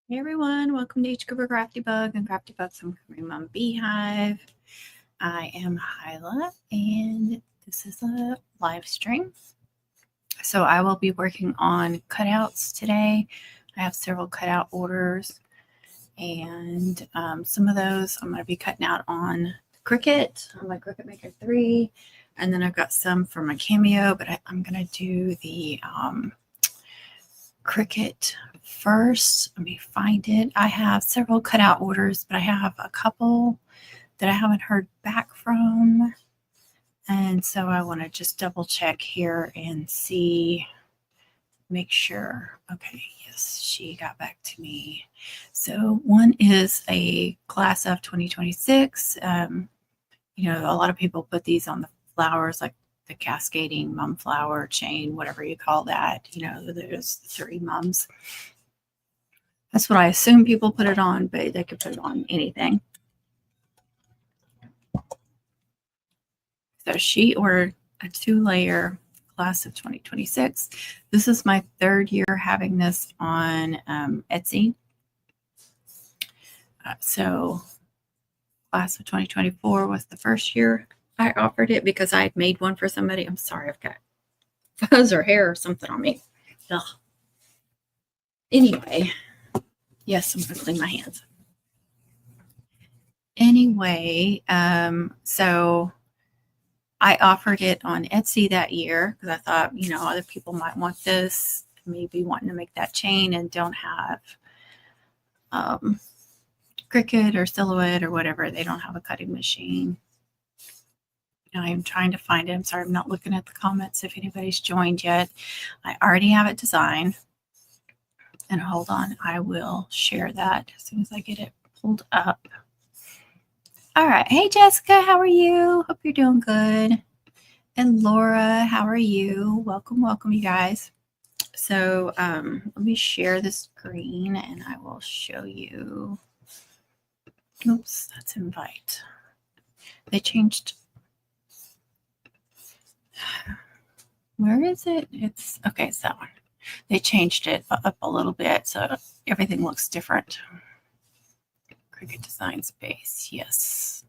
Hey everyone, welcome to Each Cooper Crafty Bug and Crafty Bugs from Cream on Beehive. I am Hyla and this is a live stream. So I will be working on cutouts today. I have several cutout orders and some of those I'm going to be cutting out on Cricut, on my Cricut Maker 3. And then I've got some for my Cameo, but I'm going to do the Cricut first. Let me find it. I have several cutout orders, but I have a couple that I haven't heard back from. And so I want to just double check here and see, make sure. Okay, yes, she got back to me. So one is a class of 2026. A lot of people put these on the flowers, like the cascading mum flower chain, whatever you call that. There's 3 mums. That's what I assume people put it on, but they could put it on anything. So she ordered a 2-layer class of 2026. This is my 3rd year having this on Etsy. So class of 2024 was the first year I offered it because I had made one for somebody. I'm sorry, I've got fuzz or hair or something on me. Ugh. Anyway, yes, I'm going to clean my hands. Anyway, so I offered it on Etsy that year because I thought, other people might want this, maybe wanting to make that chain and don't have Cricut or Silhouette or whatever. They don't have a cutting machine. I'm trying to find it. I'm sorry, I'm not looking at the comments if anybody's joined yet. I already have it designed. And hold on, I will share that as soon as I get it pulled up. All right. Hey, Jessica, how are you? Hope you're doing good. And Laura, how are you? Welcome, welcome, you guys. So let me share the screen and I will show you. Oops, that's invite. They changed. Where is it? It's okay, it's that one. They changed it up a little bit, so everything looks different. Cricut Design Space, yes.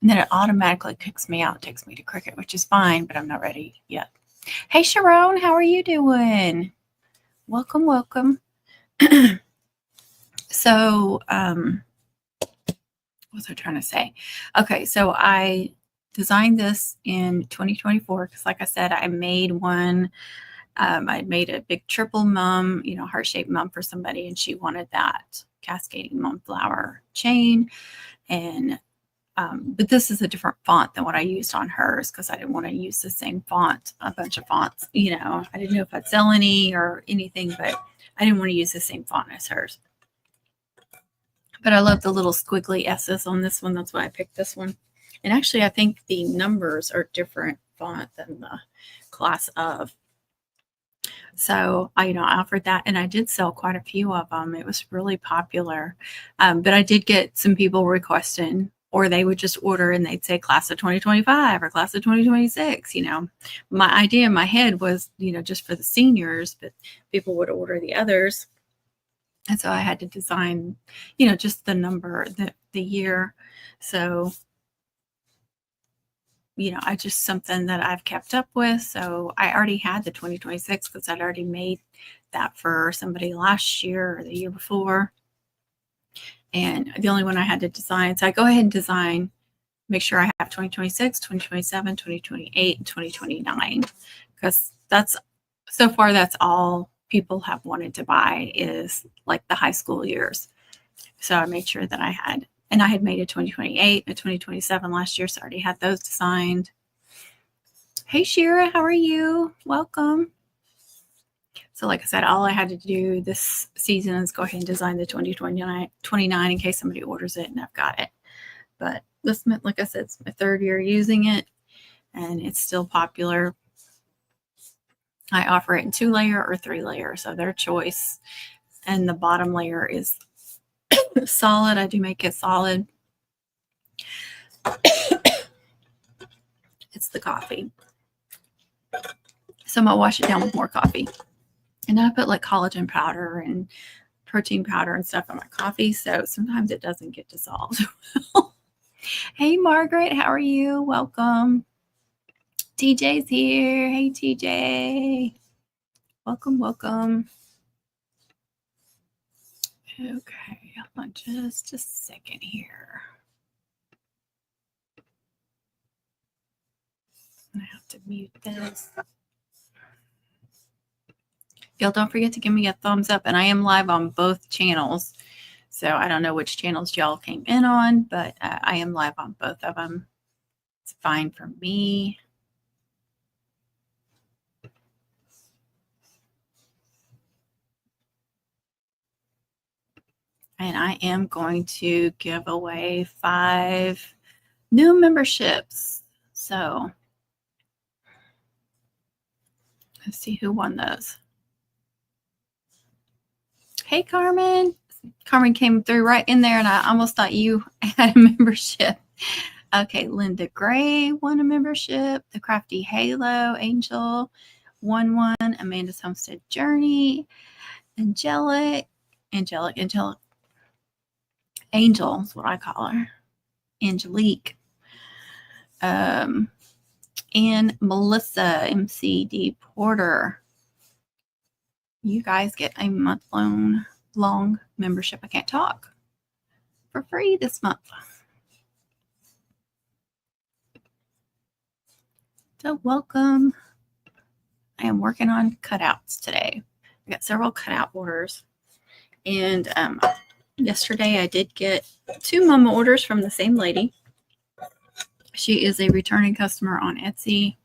And then it automatically kicks me out, takes me to Cricut, which is fine, but I'm not ready yet. Hey, Sharon, how are you doing? Welcome, welcome. So, what was I trying to say? Okay, so I designed this in 2024 because, like I said, I made one. I made a big triple mum, heart-shaped mum for somebody, and she wanted that cascading mum flower chain. And but this is a different font than what I used on hers because I didn't want to use the same font, a bunch of fonts. I didn't know if I'd sell any or anything, but I didn't want to use the same font as hers. But I love the little squiggly S's on this one. That's why I picked this one. And actually, I think the numbers are different font than the class of. So I offered that, and I did sell quite a few of them. It was really popular. But I did get some people requesting, or they would just order and they'd say class of 2025 or class of 2026. My idea in my head was, just for the seniors, but people would order the others. And so I had to design, just the number, the year. So I just something that I've kept up with. So I already had the 2026 because I'd already made that for somebody last year or the year before. And the only one I had to design. So I go ahead and design, make sure I have 2026, 2027, 2028, and 2029. Because so far that's all people have wanted to buy is like the high school years. So I made sure that I had. And I had made a 2028, a 2027 last year, so I already had those designed. Hey, Shira, how are you? Welcome. So like I said, all I had to do this season is go ahead and design the 2029 in case somebody orders it, and I've got it. But this, like I said, it's my 3rd year using it, and it's still popular. I offer it in 2-layer or 3-layer, so their choice. And the bottom layer is solid. I do make it solid. It's the coffee. So I'm going to wash it down with more coffee. And I put like collagen powder and protein powder and stuff in my coffee, so sometimes it doesn't get dissolved. Hey, Margaret, how are you? Welcome. TJ's here. Hey, TJ. Welcome, welcome. Okay, hold on just a second here. I have to mute this. Y'all don't forget to give me a thumbs up, and I am live on both channels. So I don't know which channels y'all came in on, but I am live on both of them. It's fine for me. And I am going to give away 5 new memberships. So let's see who won those. Hey, Carmen. Carmen came through right in there, and I almost thought you had a membership. Okay, Linda Gray won a membership. The Crafty Halo Angel won one. Amanda's Homestead Journey. Angel Angel is what I call her. Angelique. And Melissa MCD Porter. You guys get a month-long membership. I can't talk. For free this month. So welcome. I am working on cutouts today. I got several cutout orders. And yesterday I did get 2 mama orders from the same lady. She is a returning customer on Etsy.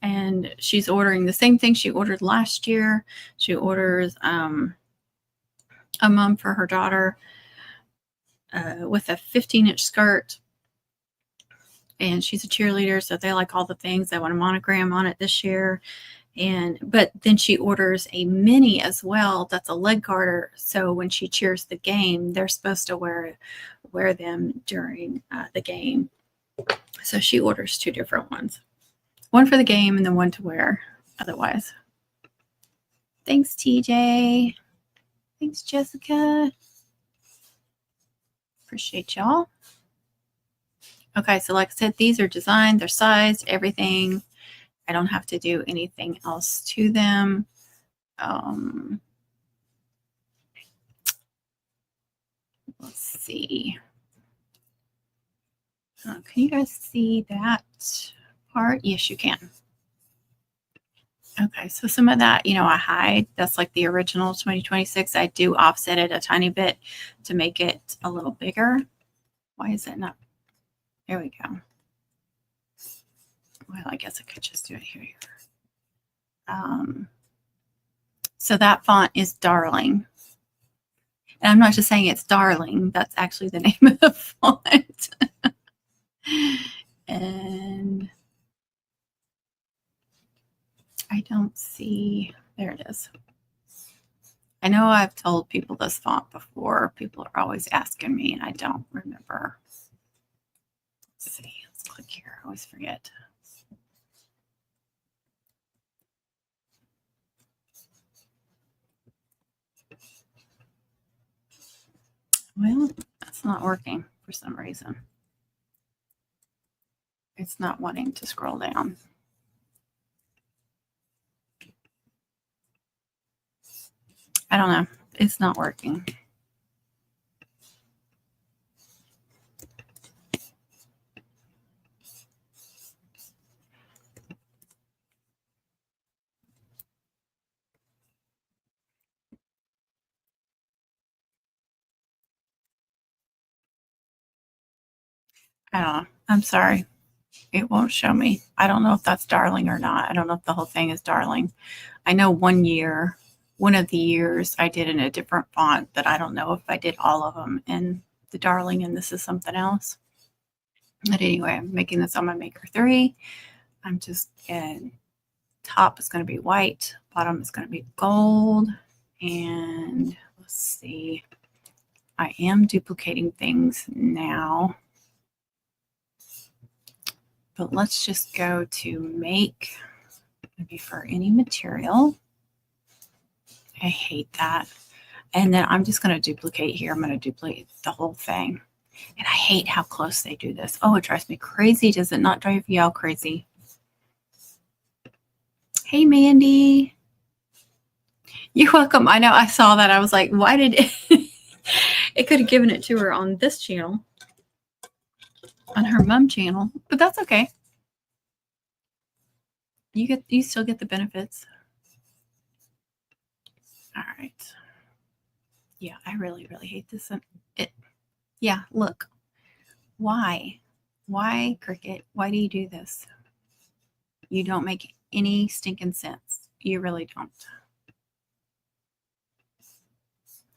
And she's ordering the same thing she ordered last year. She orders a mom for her daughter with a 15-inch skirt. And she's a cheerleader, so they like all the things. They want a monogram on it this year. But then she orders a mini as well. That's a leg garter. So when she cheers the game, they're supposed to wear them during the game. So she orders 2 different ones. One for the game and then one to wear otherwise. Thanks, TJ. Thanks, Jessica. Appreciate y'all. Okay, so like I said, these are designed, they're sized, everything. I don't have to do anything else to them. Let's see. Can you guys see that part? Yes, you can. Okay, so some of that, I hide. That's like the original 2026. I do offset it a tiny bit to make it a little bigger. Why is it not? There we go. Well, I guess I could just do it here. So that font is Darling. And I'm not just saying it's Darling. That's actually the name of the font. And I don't see, there it is. I know I've told people this font before. People are always asking me, and I don't remember. Let's see, let's click here. I always forget. Well, that's not working for some reason. It's not wanting to scroll down. I don't know. It's not working. I don't know. I'm sorry. It won't show me. I don't know if that's Darling or not. I don't know if the whole thing is Darling. I know one of the years I did in a different font, but I don't know if I did all of them in the Darling and this is something else. But anyway, I'm making this on my Maker 3. I'm just, top is going to be white, bottom is going to be gold. And let's see, I am duplicating things now. But let's just go to make, maybe for any material. I hate that. And then I'm just going to duplicate here. I'm going to duplicate the whole thing. And I hate how close they do this. Oh, it drives me crazy. Does it not drive you all crazy? Hey, Mandy. You're welcome. I know I saw that. I was like, why did it? It could have given it to her on this channel, on her mom channel, but that's okay. You still get the benefits. All right. Yeah, I really, really hate this. Yeah, look. Why? Why, Cricut? Why do you do this? You don't make any stinking sense. You really don't.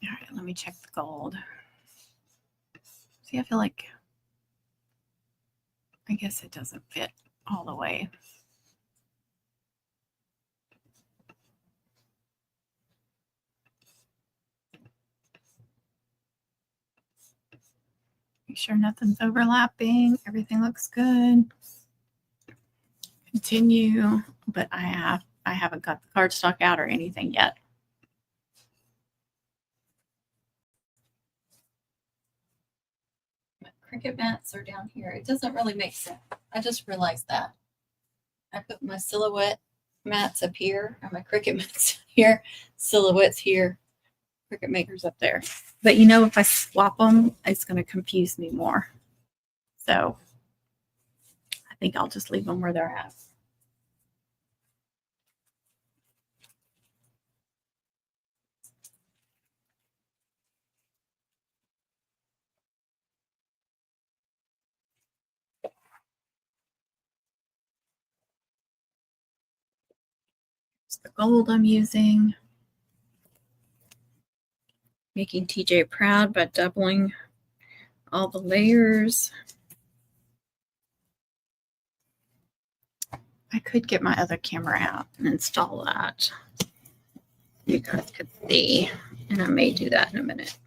All right, let me check the gold. See, I feel like, I guess it doesn't fit all the way. Make sure nothing's overlapping. Everything looks good. Continue, but I haven't got the cardstock out or anything yet. But Cricut mats are down here. It doesn't really make sense. I just realized that. I put my silhouette mats up here, or my Cricut mats here, silhouettes here, Cricut makers up there. But you know, if I swap them, it's going to confuse me more. So I think I'll just leave them where they're at. It's the gold I'm using. Making TJ proud by doubling all the layers. I could get my other camera out and install that. You guys could see, and I may do that in a minute.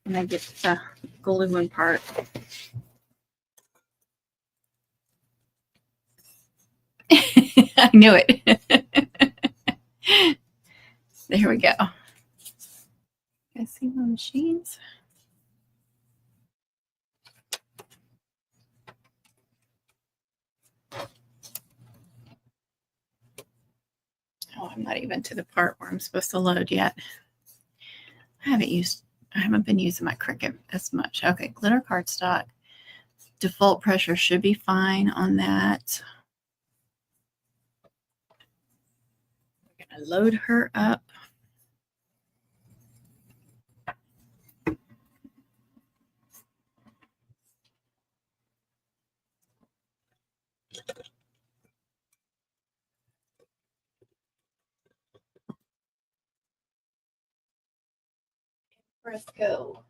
And I get the gluing part. I knew it. There we go. You guys see my machines? Oh, I'm not even to the part where I'm supposed to load yet. I haven't been using my Cricut as much. Okay, glitter cardstock. Default pressure should be fine on that. We're going to load her up. Let's go.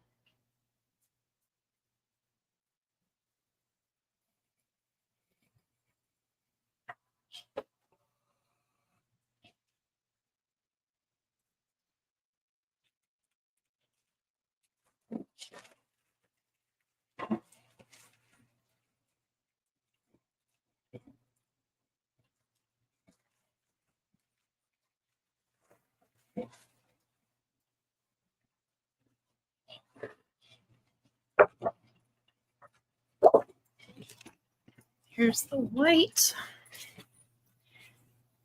Here's the white.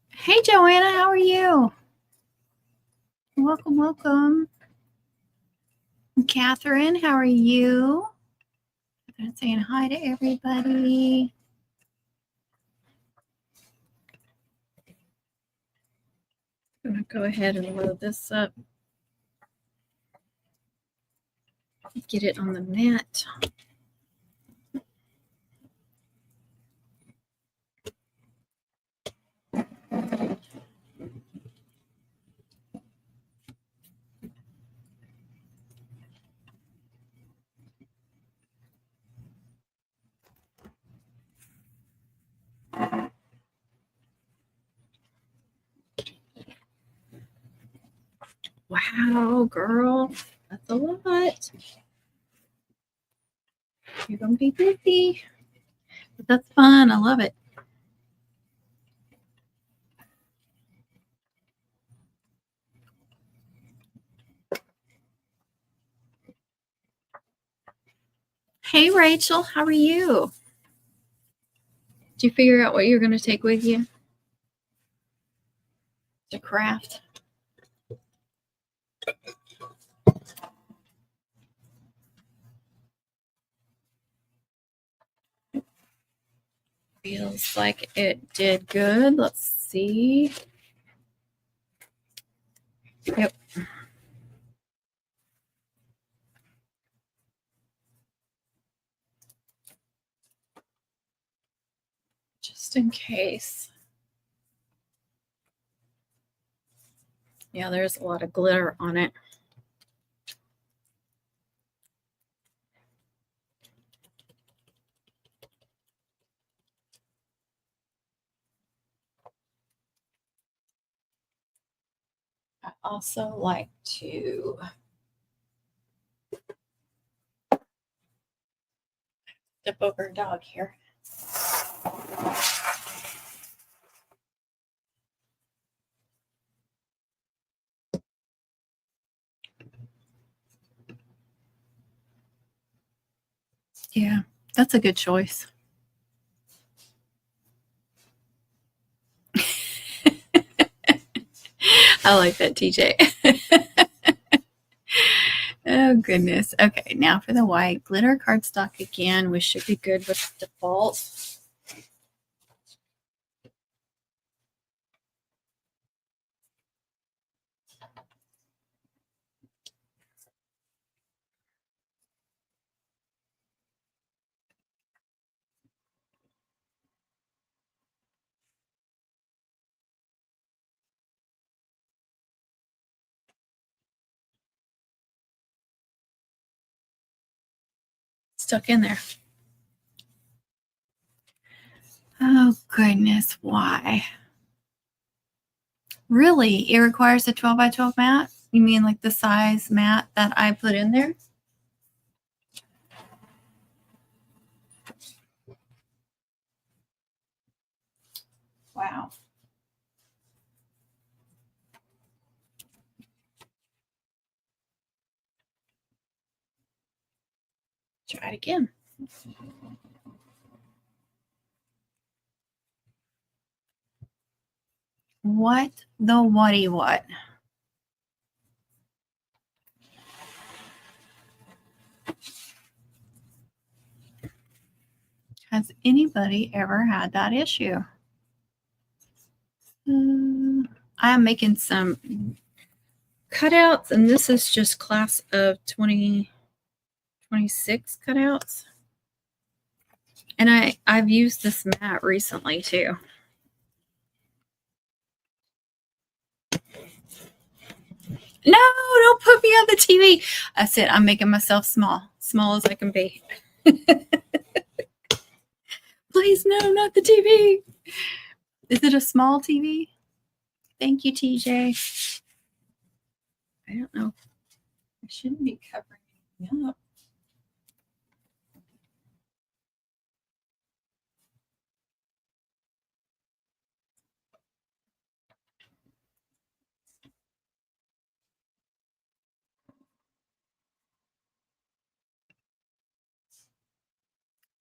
Hey, Joanna, how are you? Welcome, welcome. Catherine, how are you? I'm saying hi to everybody. I'm going to go ahead and load this up. Get it on the mat. Wow, girl, that's a lot. You're going to be busy, but that's fun. I love it. Hey, Rachel, how are you? Did you figure out what you're going to take with you to craft? Feels like it did good. Let's see. Yep. Just in case. Yeah, there's a lot of glitter on it. I also like to step over a dog here. Yeah, that's a good choice. I like that, TJ. Oh, goodness. Okay, now for the white. Glitter cardstock again. We should be good with default. Stuck in there. Oh, goodness. Why? Really? It requires a 12 by 12 mat? You mean like the size mat that I put in there? Wow. Try it again. What the whaty what? Has anybody ever had that issue? I'm making some cutouts, and this is just class of 2026 cutouts. And I've used this mat recently too. No, don't put me on the TV. I said I'm making myself small as I can be. Please, no, not the TV. Is it a small TV? Thank you, TJ. I don't know. I shouldn't be covering anything up.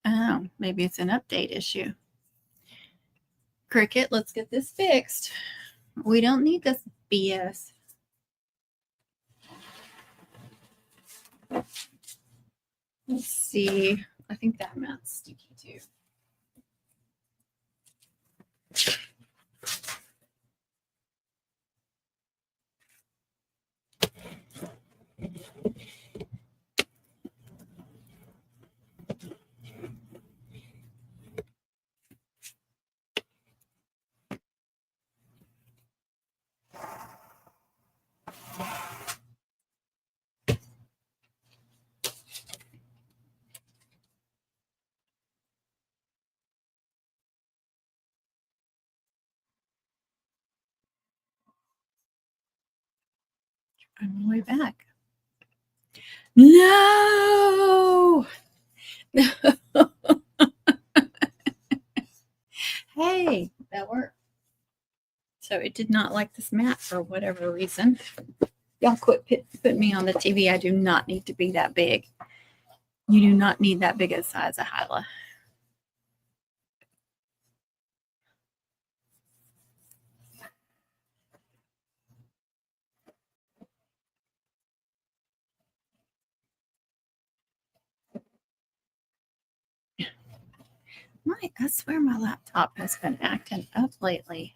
Oh, maybe it's an update issue. Cricket, let's get this fixed. We don't need this BS. Let's see. I think that mat's sticky too. I'm on the way back. No. Hey, that worked. So it did not like this mat for whatever reason. Y'all quit putting me on the TV. I do not need to be that big. You do not need that big a size of Hyla. I swear my laptop has been acting up lately.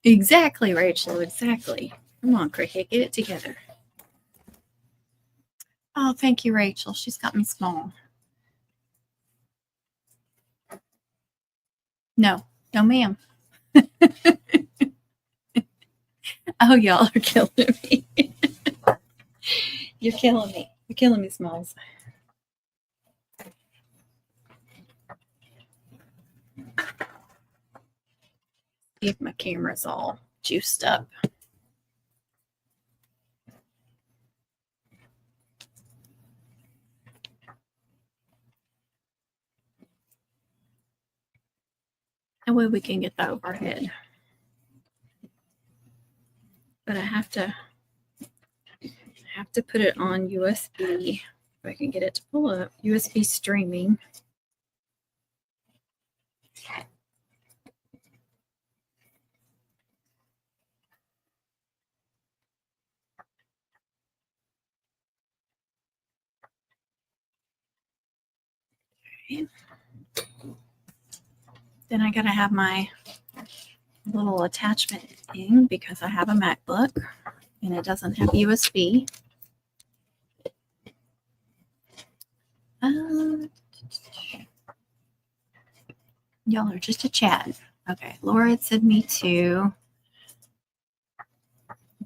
Exactly, Rachel, exactly. Come on, Cricket, get it together. Oh, thank you, Rachel. She's got me small. No, no, ma'am. Oh, y'all are killing me. You're killing me. You're killing me, Smalls. See if my camera's all juiced up. That way we can get the overhead. But I have to put it on USB. If I can get it to pull up. USB streaming. Okay. Then I gotta have my little attachment thing because I have a MacBook and it doesn't have USB. Y'all are just a chat. Okay, Laura sent me to.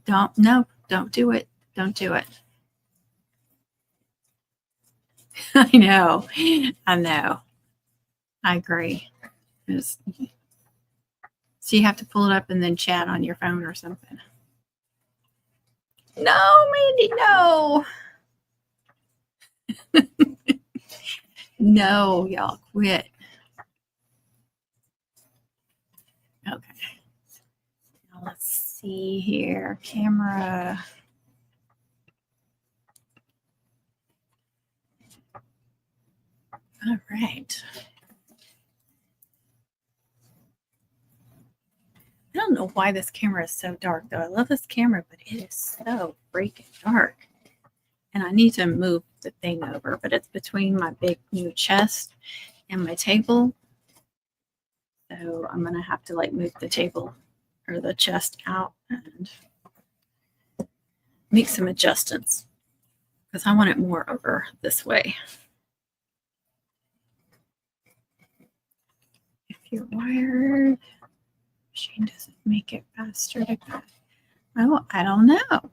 Don't do it. Don't do it. I know. I agree. So you have to pull it up and then chat on your phone or something. No, Mandy, no. No, y'all quit. Okay. Now let's see here. Camera. All right. I don't know why this camera is so dark, though. I love this camera, but it is so freaking dark. And I need to move the thing over, but it's between my big new chest and my table. So I'm going to have to like move the table or the chest out and make some adjustments because I want it more over this way. If you're wired, machine doesn't make it faster to cut. Oh, I don't know.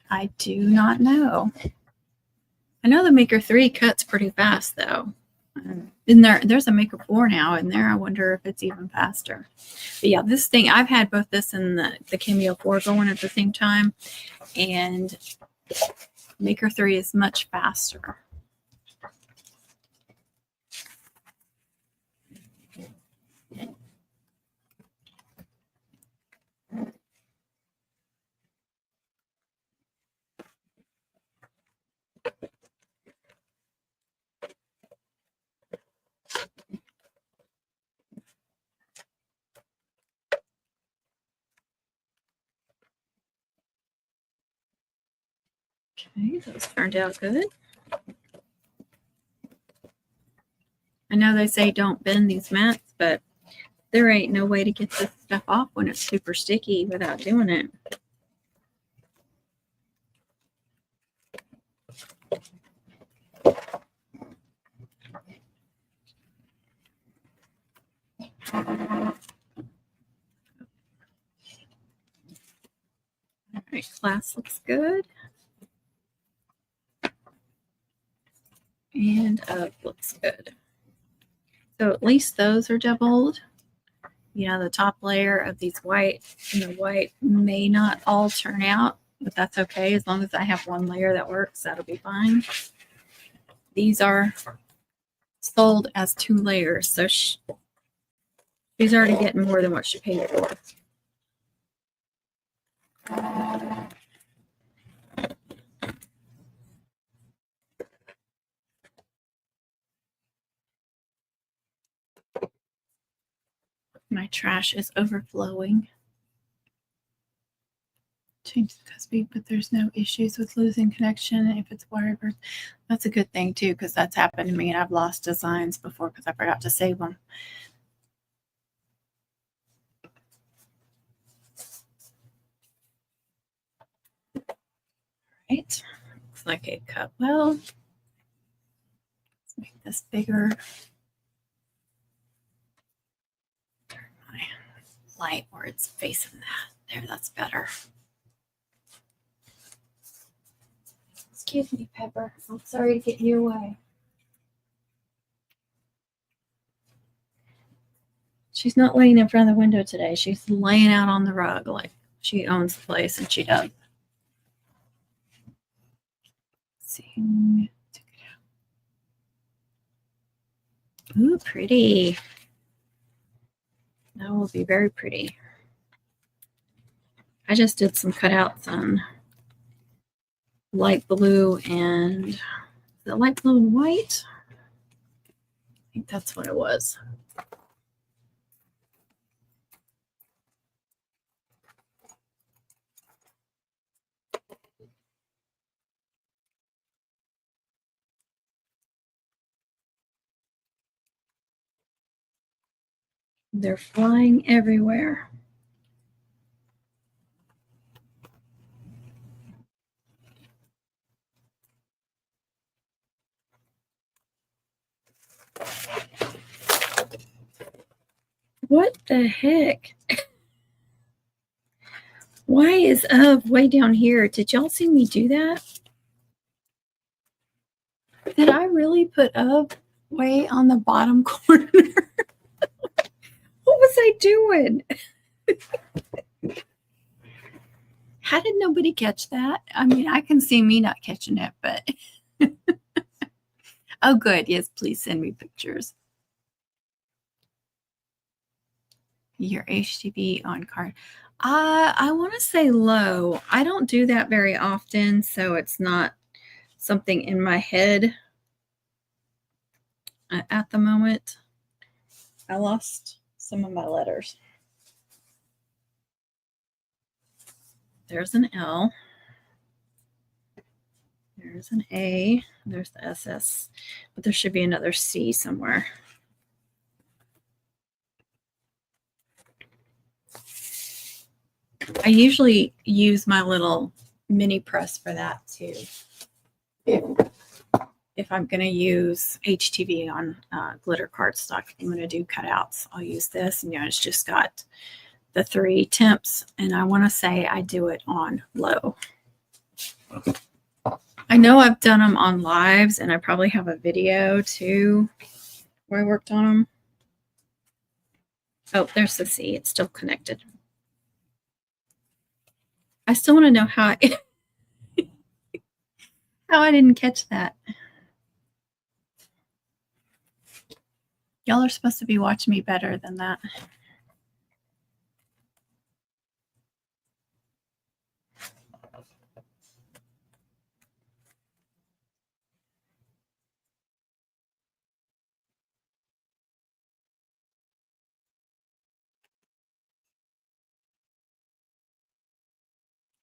I do not know. I know the Maker 3 cuts pretty fast though. In there's a Maker 4 now in there. I wonder if it's even faster. But yeah, this thing, I've had both this and the Cameo 4 going at the same time. And Maker 3 is much faster. Okay, those turned out good. I know they say don't bend these mats, but there ain't no way to get this stuff off when it's super sticky without doing it. All right, class looks good. And up looks good. So at least those are doubled. You know, the top layer of these white and the white may not all turn out, but that's okay. As long as I have one layer that works, that'll be fine. These are sold as 2 layers, so she's already getting more than what she paid for. My trash is overflowing. Change the custody, but there's no issues with losing connection if it's wired. That's a good thing too, because that's happened to me and I've lost designs before because I forgot to save them. Right, looks like it cut well. Let's make this bigger. Turn my light where it's facing that. There, that's better. Excuse me, Pepper. I'm sorry to get in your way. She's not laying in front of the window today. She's laying out on the rug like she owns the place, and she does. Let's see. Ooh, pretty. That will be very pretty. I just did some cutouts on light blue and is it light blue and white? I think that's what it was. They're flying everywhere. What the heck? Why is Of way down here? Did y'all see me do that? Did I really put Of way on the bottom corner? What was I doing? How did nobody catch that? I mean, I can see me not catching it, but oh, good. Yes, please send me pictures. Your HTV on card. I want to say low. I don't do that very often, so it's not something in my head at the moment. I lost some of my letters. There's an L. There's an A. There's the SS. But there should be another C somewhere. I usually use my little mini press for that too. If I'm going to use HTV on glitter cardstock, I'm going to do cutouts. I'll use this, and it's just got the 3 temps, and I want to say I do it on low. I know I've done them on lives, and I probably have a video too where I worked on them. Oh, there's the C. It's still connected. I still want to know how how I didn't catch that. Y'all are supposed to be watching me better than that.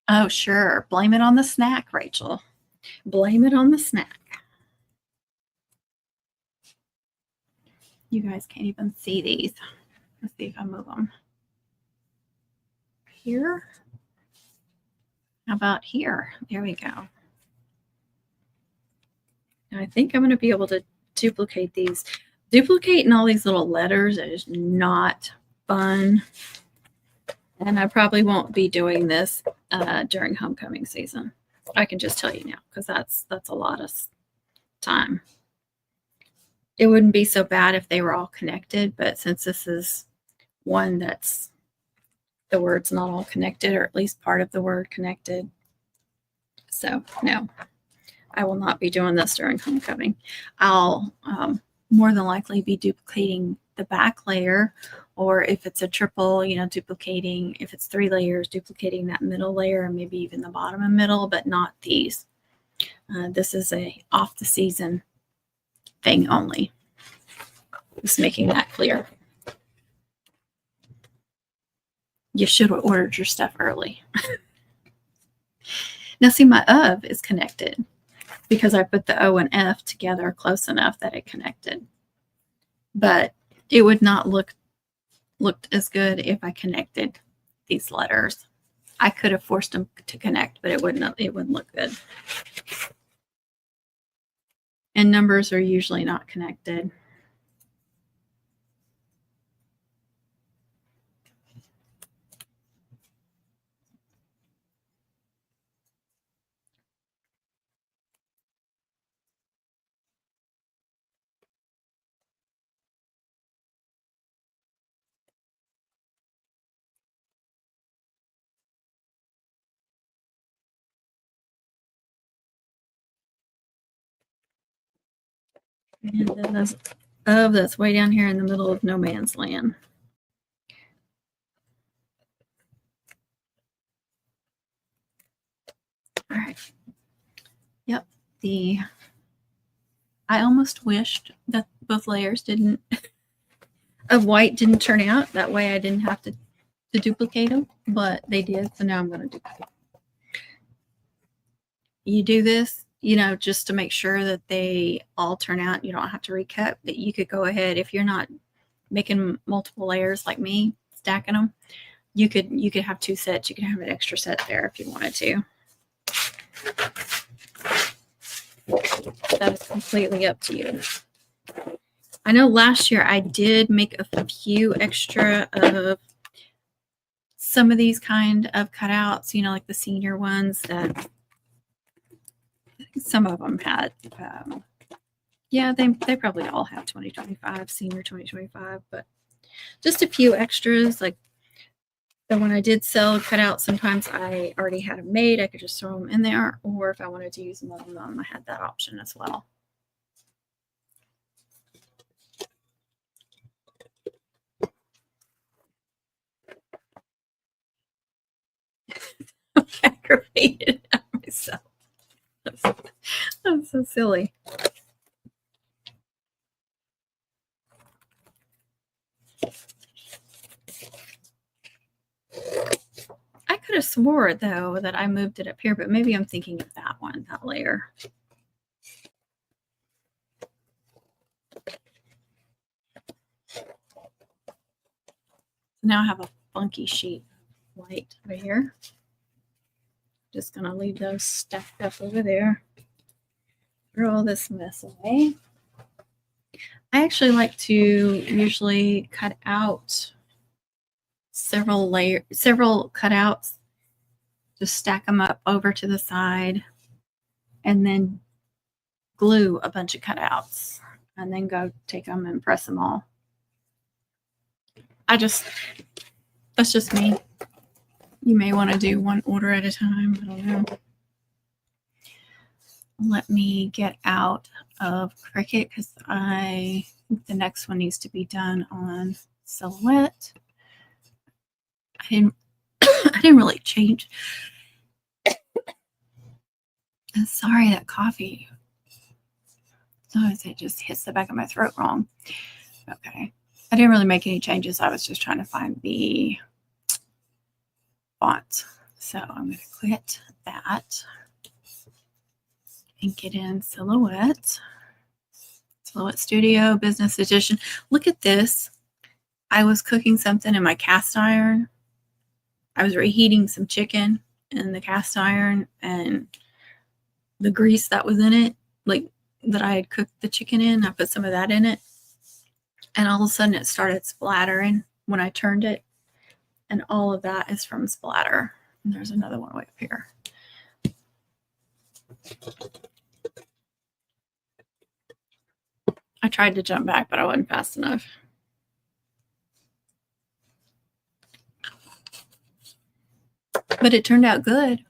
Oh, sure. Blame it on the snack, Rachel. Blame it on the snack. You guys can't even see these. Let's see if I move them. Here. How about here? There we go. And I think I'm going to be able to duplicate these. Duplicating all these little letters is not fun. And I probably won't be doing this during homecoming season. I can just tell you now, because that's a lot of time. It wouldn't be so bad if they were all connected, but since this is one that's the word's not all connected, or at least part of the word connected. So no, I will not be doing this during homecoming. I'll more than likely be duplicating the back layer or if it's a triple, duplicating, if it's 3 layers, duplicating that middle layer and maybe even the bottom and middle, but not these. This is a off the season thing only. Just making that clear. You should have ordered your stuff early. Now see, my of is connected because I put the O and F together close enough that it connected. But it would not looked as good if I connected these letters. I could have forced them to connect, but it wouldn't look good. And numbers are usually not connected. And then this of that's way down here in the middle of no man's land. All right. Yep. I almost wished that both layers of white didn't turn out. That way I didn't have to duplicate them, but they did. So now I'm going to duplicate them. You do this, just to make sure that they all turn out. You don't have to recut, but you could go ahead if you're not making multiple layers like me, stacking them. You could have 2 sets. You could have an extra set there if you wanted to. That is completely up to you. I know last year I did make a few extra of some of these kind of cutouts, like the senior ones that some of them had. Yeah, they probably all have 2025, senior 2025, but just a few extras. Like the one I did sell cutouts, sometimes I already had them made. I could just throw them in there, or if I wanted to use them on them, I had that option as well. I'm aggravated at myself. That's so silly. I could have swore, though, that I moved it up here, but maybe I'm thinking of that one, that layer. Now I have a funky sheet of white right here. Just going to leave those stacked up over there. Throw all this mess away. I actually like to usually cut out several cutouts, just stack them up over to the side, and then glue a bunch of cutouts, and then go take them and press them all. That's just me. You may want to do one order at a time. I don't know. Let me get out of Cricut because I think the next one needs to be done on Silhouette. I didn't really change. Sorry, that coffee. Sometimes it just hits the back of my throat wrong. Okay. I didn't really make any changes. I was just trying to find the font. So I'm going to quit that and get in Silhouette. Silhouette Studio Business Edition. Look at this. I was cooking something in my cast iron. I was reheating some chicken in the cast iron, and the grease that was in it, like that I had cooked the chicken in, I put some of that in it. And all of a sudden it started splattering when I turned it. And all of that is from splatter. And there's another one way up here. I tried to jump back, but I wasn't fast enough. But it turned out good.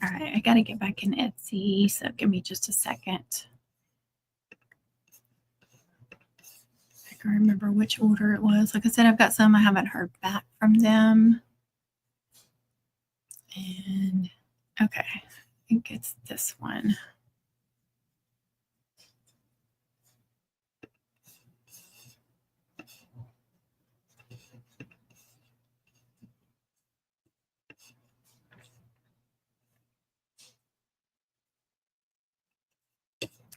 All right, I got to get back in Etsy, so give me just a second. I can remember which order it was. Like I said, I've got some I haven't heard back from them. And okay, I think it's this one.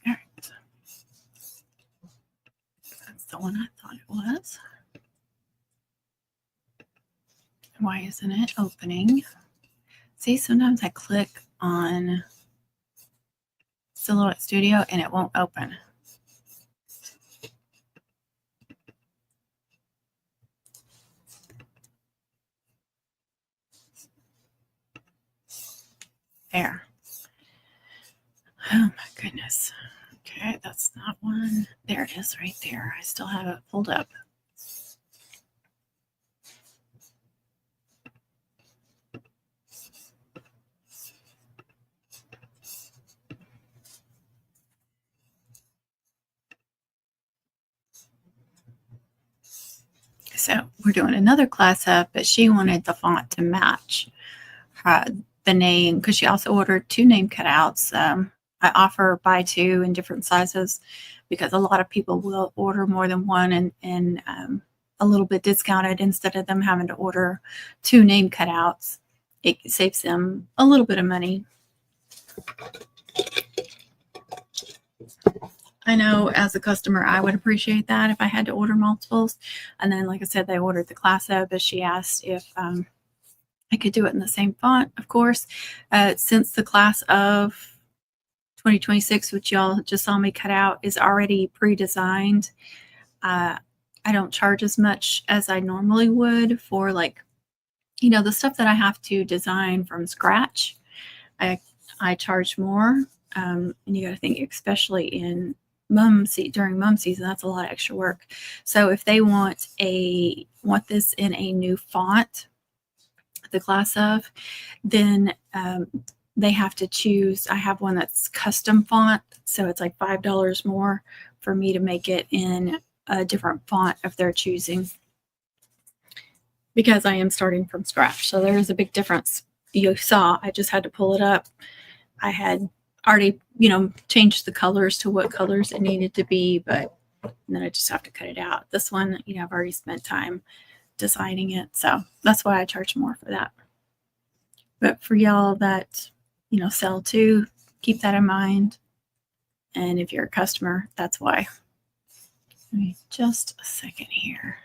All right. That's the one I thought it was. Why isn't it opening? See, sometimes I click on Silhouette Studio and it won't open. There. Oh my goodness. Okay, that's not one. There it is right there. I still have it pulled up. So we're doing another class up, but she wanted the font to match the name because she also ordered 2 name cutouts. I offer buy 2 in different sizes because a lot of people will order more than one and a little bit discounted instead of them having to order 2 name cutouts. It saves them a little bit of money. I know as a customer, I would appreciate that if I had to order multiples. And then, like I said, they ordered the class up, but she asked if I could do it in the same font, of course. Since the class of 2026, which y'all just saw me cut out, is already pre-designed, I don't charge as much as I normally would for the stuff that I have to design from scratch. I charge more. And you got to think, especially in during mum season, that's a lot of extra work. So if they want this in a new font, the class of, then they have to choose. I have one that's custom font, so it's like $5 more for me to make it in a different font if they're choosing, because I am starting from scratch. So there is a big difference. You saw I just had to pull it up. I had already, changed the colors to what colors it needed to be, but then I just have to cut it out. This one, I've already spent time designing it, so that's why I charge more for that. But for y'all that, sell too, keep that in mind. And if you're a customer, that's why. Give me just a second here.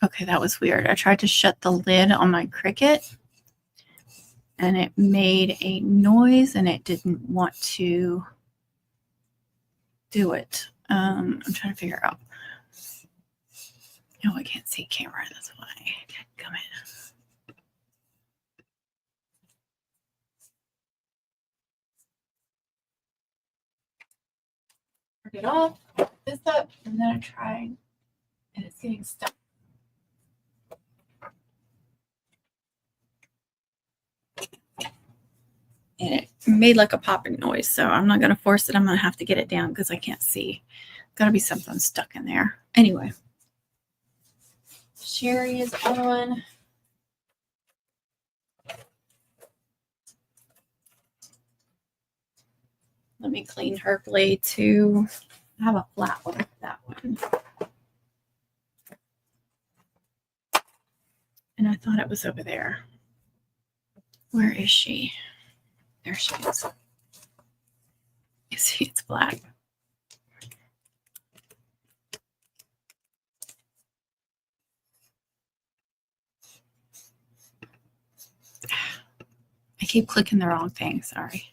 Okay, that was weird. I tried to shut the lid on my Cricut and it made a noise and it didn't want to do it. I'm trying to figure out. No, I can't see camera. That's why. Come in. Turn it off. This up, and then I tried, and it's getting stuck. And it made like a popping noise, so I'm not going to force it. I'm going to have to get it down because I can't see. Got to be something stuck in there. Anyway, Sherry is on. Let me clean her blade too. I have a flat one for that one. And I thought it was over there. Where is she? There she is. You see, it's black. I keep clicking the wrong thing. Sorry.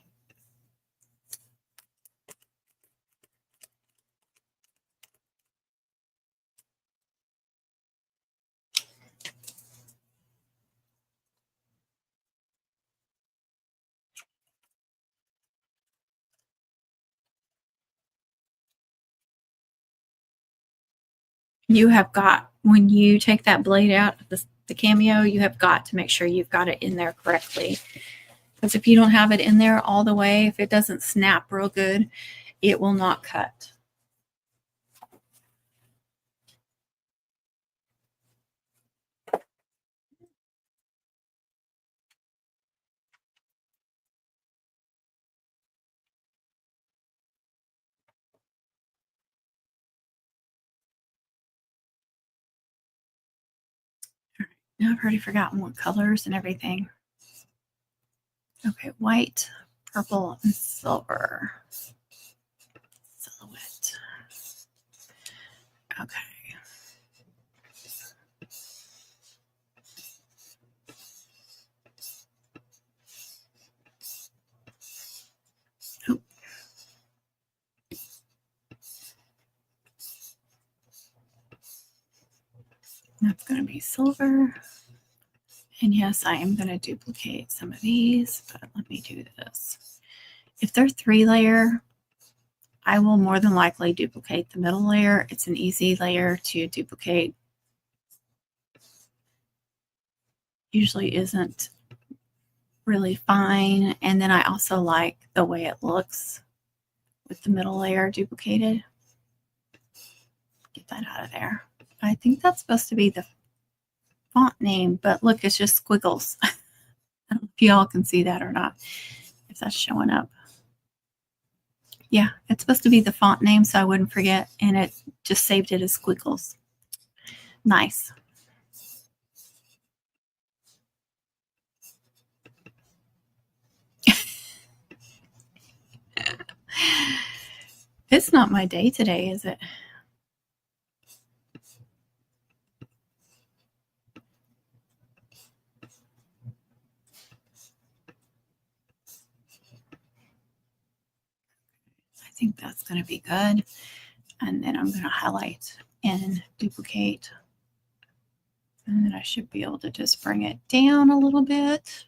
You have got, when you take that blade out of the cameo, you have got to make sure you've got it in there correctly. Because if you don't have it in there all the way, if it doesn't snap real good, it will not cut. Now I've already forgotten what colors and everything. Okay, white, purple, and silver. Silhouette. Okay. Oh. That's going to be silver. And yes, I am going to duplicate some of these, but let me do this. If they're 3-layer, I will more than likely duplicate the middle layer. It's an easy layer to duplicate. Usually isn't really fine. And then I also like the way it looks with the middle layer duplicated. Get that out of there. I think that's supposed to be the font name, but look, it's just squiggles. I don't know if y'all can see that or not, if that's showing up. Yeah, it's supposed to be the font name so I wouldn't forget, and it just saved it as squiggles. Nice. It's not my day today, is it? I think that's going to be good. And then I'm going to highlight and duplicate. And then I should be able to just bring it down a little bit.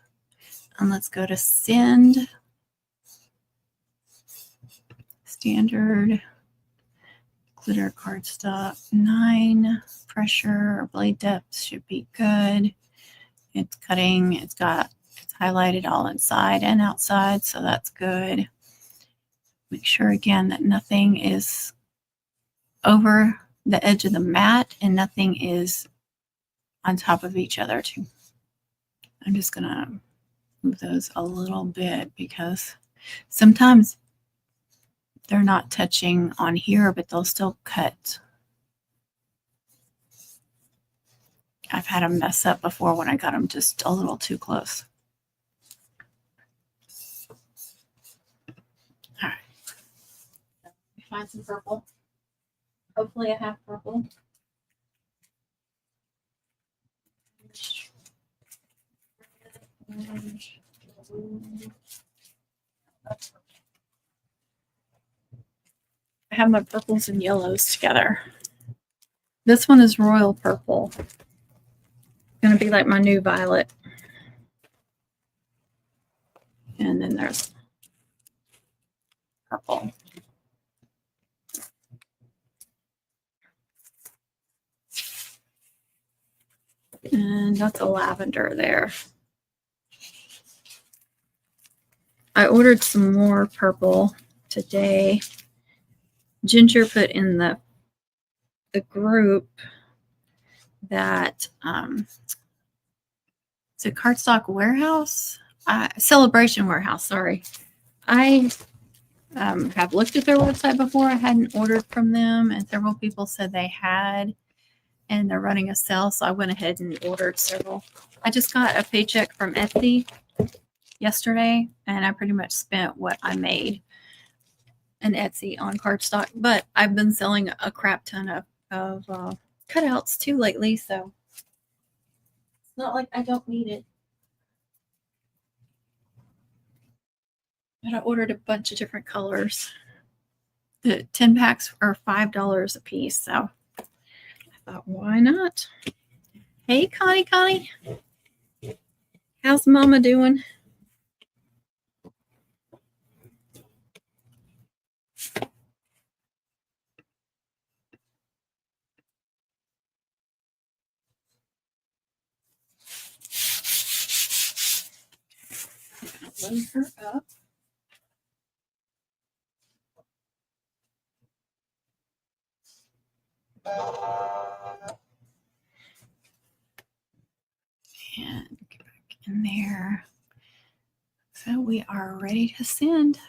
And let's go to send. Standard. Glitter cardstock 9. Pressure or blade depth should be good. It's cutting. It's highlighted all inside and outside, so that's good. Make sure again that nothing is over the edge of the mat and nothing is on top of each other too. I'm just gonna move those a little bit because sometimes they're not touching on here, but they'll still cut. I've had them mess up before when I got them just a little too close. All right. Let me find some purple. Hopefully I have purple. I have my purples and yellows together. This one is royal purple. Going to be like my new violet. And then there's purple. And that's a lavender there. I ordered some more purple today. Ginger put in the group that it's a cardstock warehouse, celebration warehouse. Sorry, I have looked at their website before. I hadn't ordered from them, and several people said they had, and they're running a sale, so I went ahead and ordered several. I just got a paycheck from Etsy yesterday, and I pretty much spent what I made. and Etsy on cardstock, but I've been selling a crap ton of cutouts too lately, so it's not like I don't need it. But I ordered a bunch of different colors. The 10 packs are $5 a piece, so I thought, why not? Hey, Connie. How's Mama doing? Load her up. And get back in there. So we are ready to send.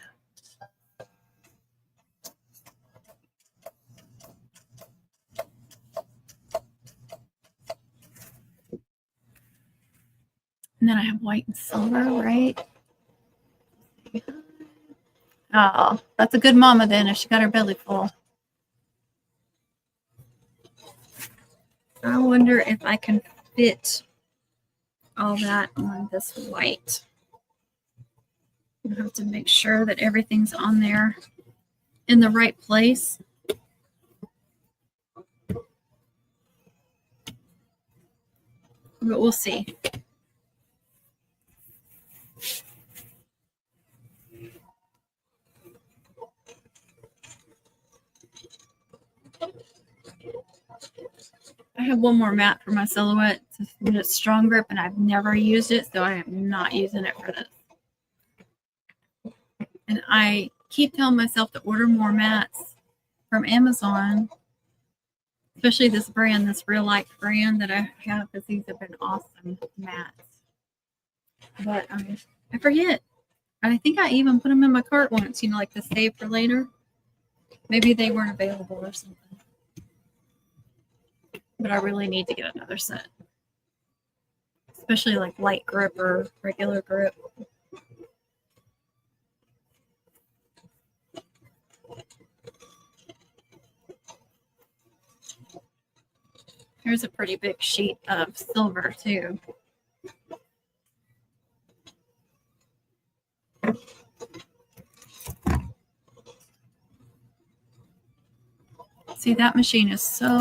And then I have white and silver, right? Oh, that's a good mama then if she got her belly full. I wonder if I can fit all that on this white. I have to make sure that everything's on there in the right place. But we'll see. I have one more mat for my silhouette. It's strong grip, and I've never used it, so I am not using it for this. And I keep telling myself to order more mats from Amazon, especially this brand, this Real Life brand that I have, because these have been awesome mats. But I forget. I think I even put them in my cart once, like the save for later. Maybe they weren't available or something. But I really need to get another set, especially like light grip or regular grip. Here's a pretty big sheet of silver too. See, that machine is so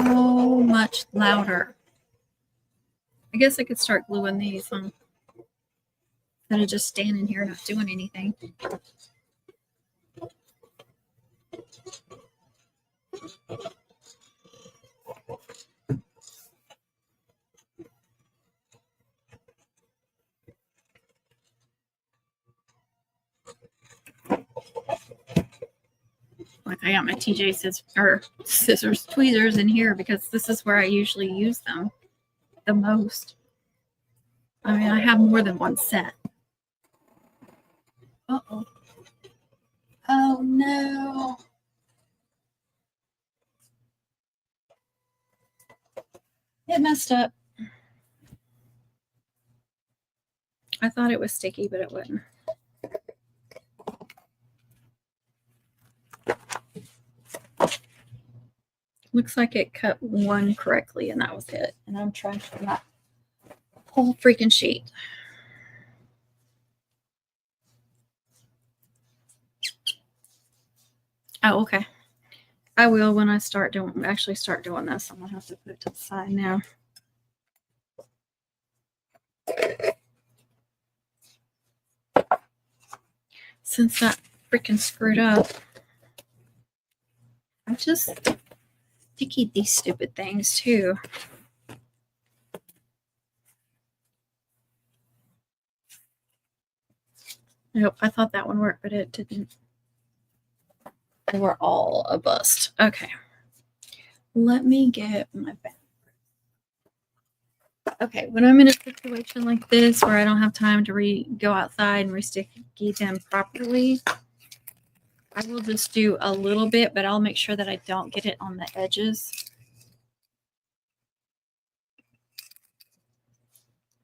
much louder. I guess I could start gluing these, huh? Instead of just standing here not doing anything. Like I got my TJ scissors, tweezers in here because this is where I usually use them the most. I mean, I have more than one set. Uh-oh. Oh, no. It messed up. I thought it was sticky, but it wasn't. Looks like it cut one correctly, and that was it. And I'm trying to that whole freaking sheet. Oh, okay. I will when I actually start doing this. I'm gonna have to put it to the side now. Since that freaking screwed up, I just sticky these stupid things too. Nope, I thought that one worked, but it didn't. They were all a bust. Okay. Let me get my bag. Okay, when I'm in a situation like this where I don't have time to go outside and re-sticky them properly, I will just do a little bit, but I'll make sure that I don't get it on the edges.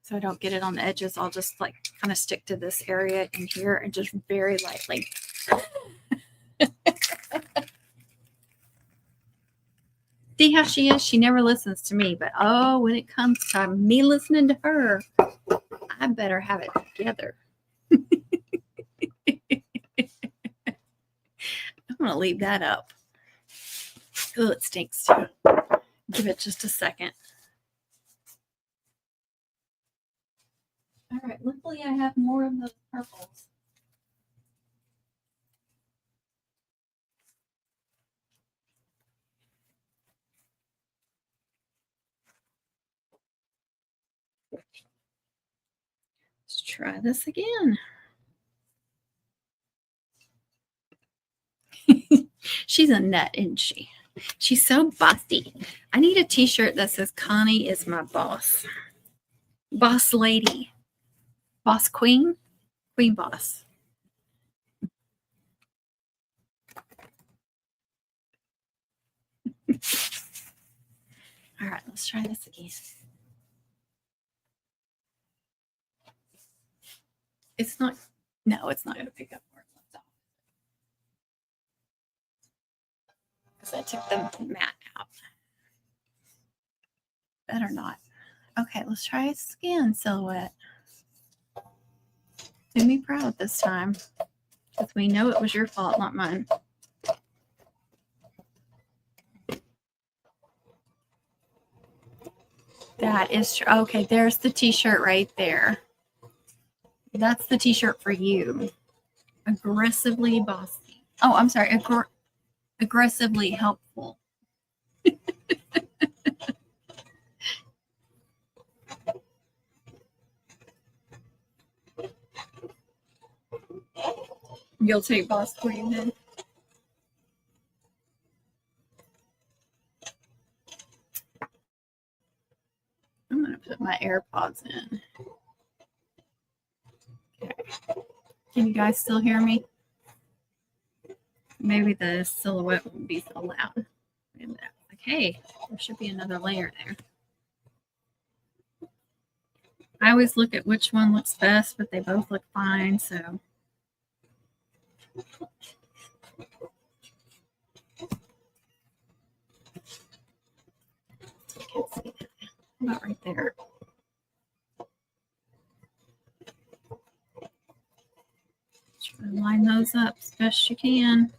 So I don't get it on the edges. I'll just like kind of stick to this area in here and just very lightly. See how she is? She never listens to me. But oh, when it comes to me listening to her, I better have it together. I'm going to leave that up. Oh, it stinks too. Give it just a second. All right, luckily I have more of those purples. Let's try this again. She's a nut, isn't she? She's so bossy. I need a t-shirt that says Connie is my boss. Boss lady. Boss queen. Queen boss. All right, let's try this again. It's not, no, it's not going to pick up where it left off. Because I took the mat out. Better not. Okay, let's try a skin silhouette. Do me proud this time. Because we know it was your fault, not mine. That is true. Okay, there's the t-shirt right there. That's the t-shirt for you. Aggressively bossy. Oh, I'm sorry. Aggressively helpful. You'll take boss queen then. I'm going to put my AirPods in. Okay. Can you guys still hear me? Maybe the silhouette won't be so loud. Wait a minute. Okay, there should be another layer there. I always look at which one looks best, but they both look fine, so. I can't see that. About right there. Try to line those up as best you can.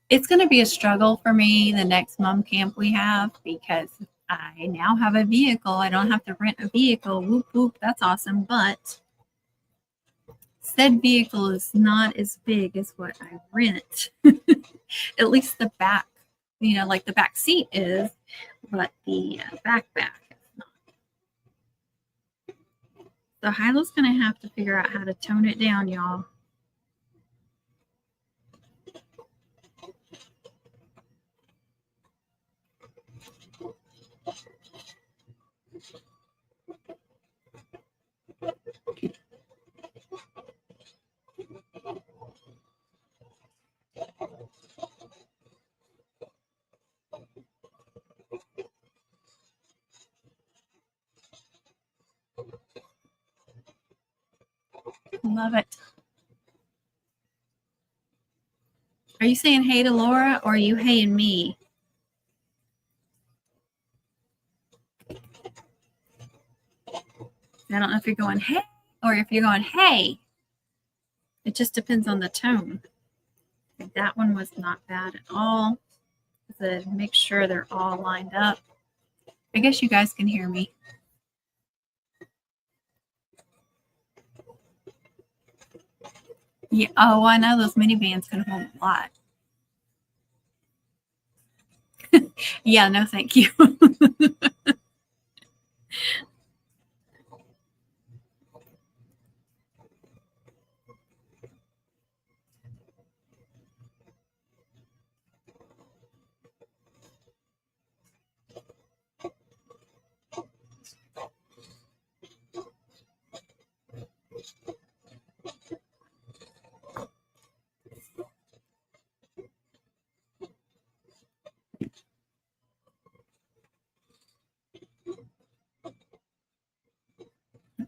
It's going to be a struggle for me the next mom camp we have because I now have a vehicle. I don't have to rent a vehicle. Whoop, whoop. That's awesome. But said vehicle is not as big as what I rent. At least the back, like the back seat is, but the back is not. So Hilo's going to have to figure out how to tone it down, y'all. Love it. Are you saying hey to Laura or are you heying me? I don't know if you're going hey or if you're going hey. It just depends on the tone. That one was not bad at all. To make sure they're all lined up. I guess you guys can hear me. Yeah. Oh, I know those minivans can hold a lot. Yeah, no, thank you.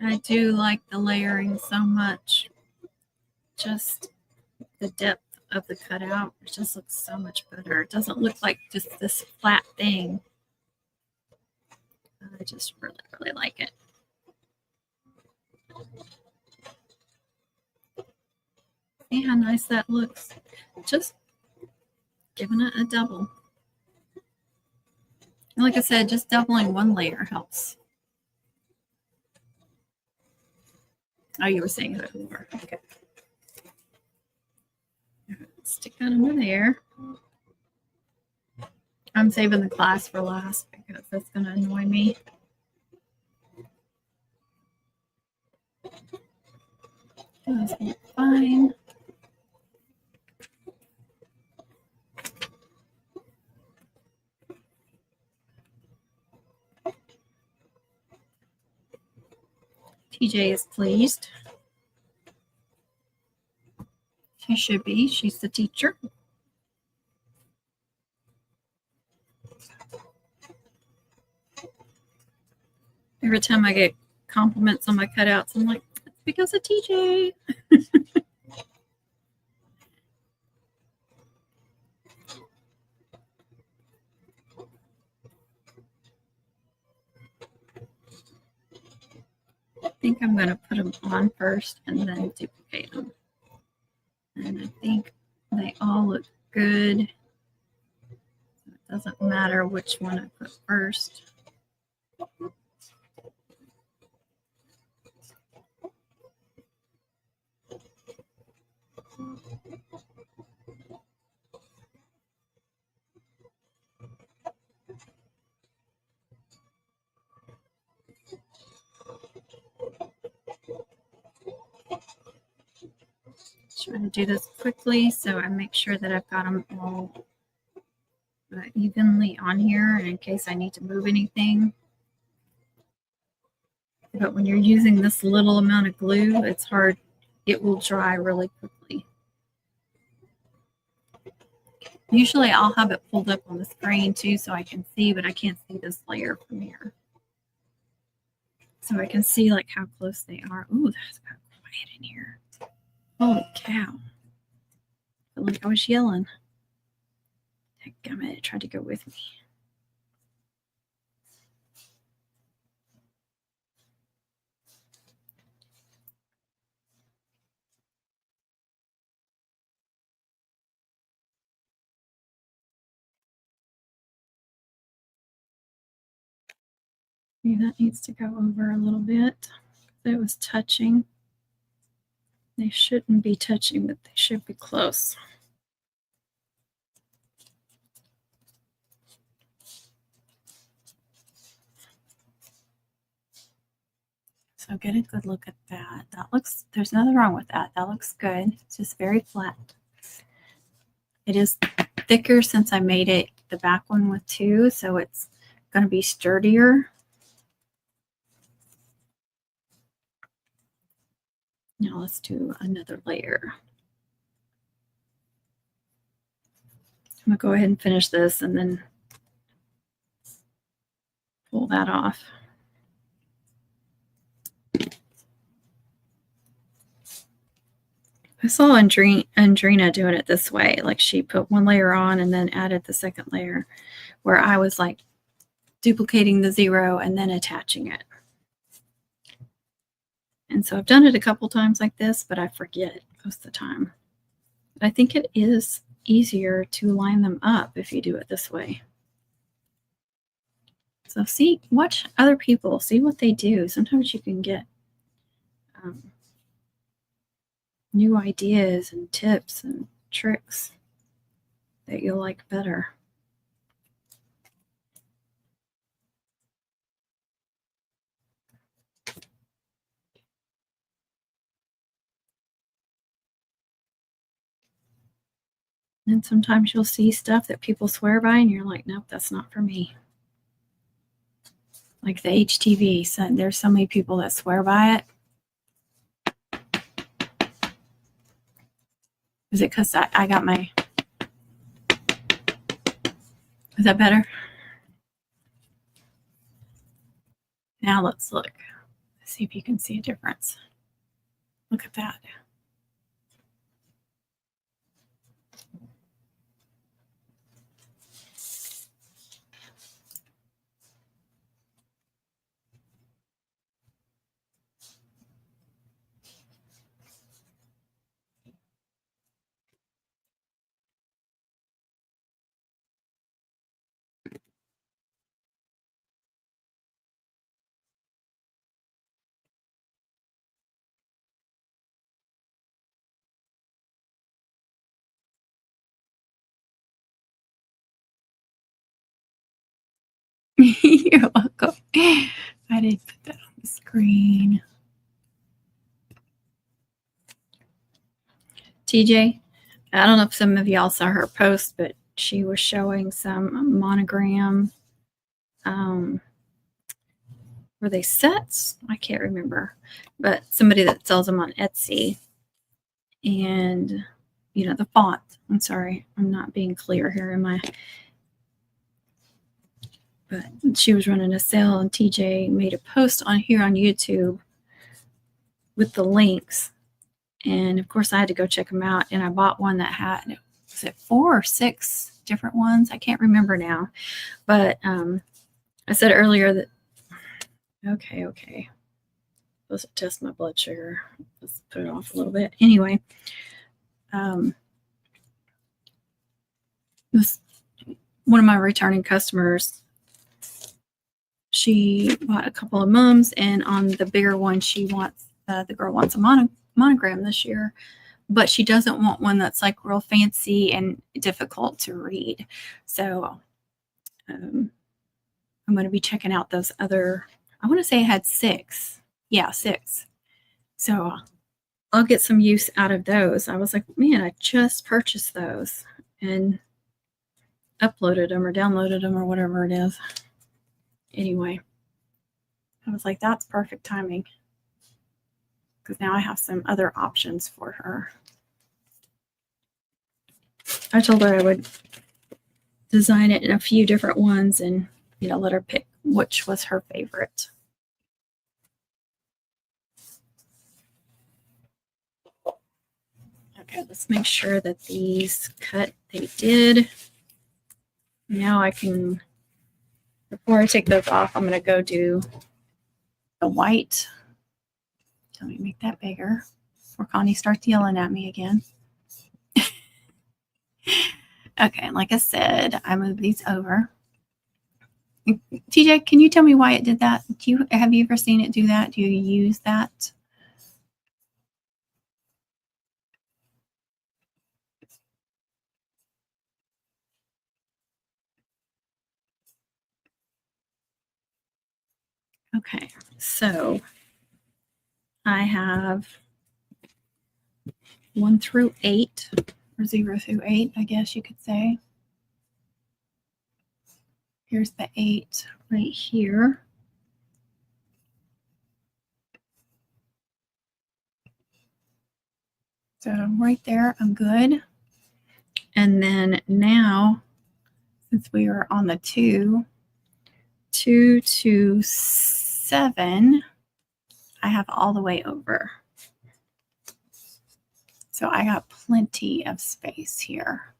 I do like the layering so much. Just the depth of the cutout, it just looks so much better. It doesn't look like just this flat thing. I just really, really like it. See how nice that looks? Just giving it a double. And like I said, just doubling one layer helps. Oh, you were saying that more. Okay. Stick that under there. I'm saving the class for last because that's going to annoy me. That's fine. TJ is pleased. She should be. She's the teacher. Every time I get compliments on my cutouts, I'm like, it's because of TJ. I think I'm going to put them on first and then duplicate them. And I think they all look good. It doesn't matter which one I put first. Trying to do this quickly so I make sure that I've got them all evenly on here in case I need to move anything. But when you're using this little amount of glue, it's hard. It will dry really quickly. Usually I'll have it pulled up on the screen too so I can see, but I can't see this layer from here. So I can see like how close they are. Ooh, that's got quiet in here. Holy cow. I feel like I was yelling. Dadgummit, it tried to go with me. Maybe that needs to go over a little bit. It was touching. They shouldn't be touching, but they should be close. So get a good look at that. That looks, there's nothing wrong with that. That looks good. It's just very flat. It is thicker since I made it the back one with two, so it's going to be sturdier. Now let's do another layer. I'm going to go ahead and finish this and then pull that off. I saw Andrina doing it this way. Like she put one layer on and then added the second layer, where I was like duplicating the 0 and then attaching it. And so I've done it a couple times like this, but I forget most of the time. But I think it is easier to line them up if you do it this way. So see, watch other people, see what they do. Sometimes you can get new ideas and tips and tricks that you'll like better. And sometimes you'll see stuff that people swear by and you're like, nope, that's not for me. Like the HTV, so there's so many people that swear by it. Is it because I got my... Is that better? Now let's look. See if you can see a difference. Look at that. You're welcome. I did put that on the screen. TJ, I don't know if some of y'all saw her post, but she was showing some monogram. Were they sets? I can't remember, but somebody that sells them on Etsy. And, you know, the font. I'm sorry, I'm not being clear here in my. But she was running a sale, and TJ made a post on here on YouTube with the links. And of course, I had to go check them out. And I bought one that had, was it 4 or 6 different ones? I can't remember now. But I said earlier that, okay. Let's test my blood sugar. Let's put it off a little bit. Anyway, this one of my returning customers. She bought a couple of mums, and on the bigger one, she wants the girl wants a monogram this year, but she doesn't want one that's like real fancy and difficult to read. So I'm going to be checking out those other. I want to say I had 6. Yeah, 6. So I'll get some use out of those. I was like, man, I just purchased those and uploaded them or downloaded them or whatever it is. Anyway, I was like, that's perfect timing, because now I have some other options for her. I told her I would design it in a few different ones and, you know, let her pick which was her favorite. Okay, let's make sure that these cut. They did. Now I can, before I take those off, I'm going to go do the white. Let me make that bigger before Connie starts yelling at me again. Okay, like I said, I moved these over. TJ, can you tell me why it did that? Have you ever seen it do that? Do you use that? Okay, so I have 1 through 8, or 0 through 8, I guess you could say. Here's the 8 right here. So right there, I'm good. And then now, since we are on the 2 to 7, I have all the way over. So I got plenty of space here.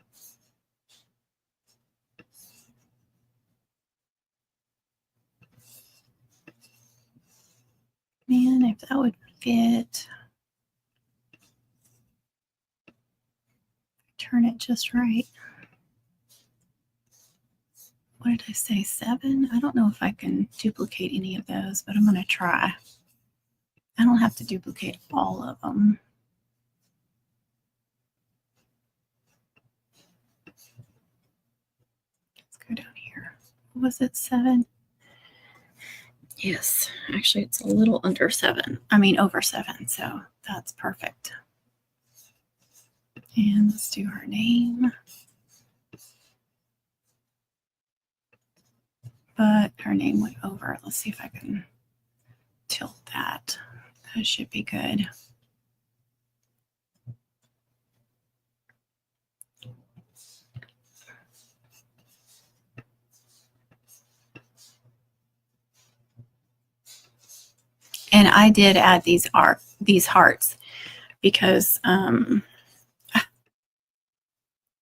Man, if that would fit. Turn it just right. What did I say, 7? I don't know if I can duplicate any of those, but I'm going to try. I don't have to duplicate all of them. Let's go down here. Was it 7? Yes, actually it's a little under 7. I mean over 7, so that's perfect. And let's do her name. But her name went over. Let's see if I can tilt that. That should be good. And I did add these hearts because I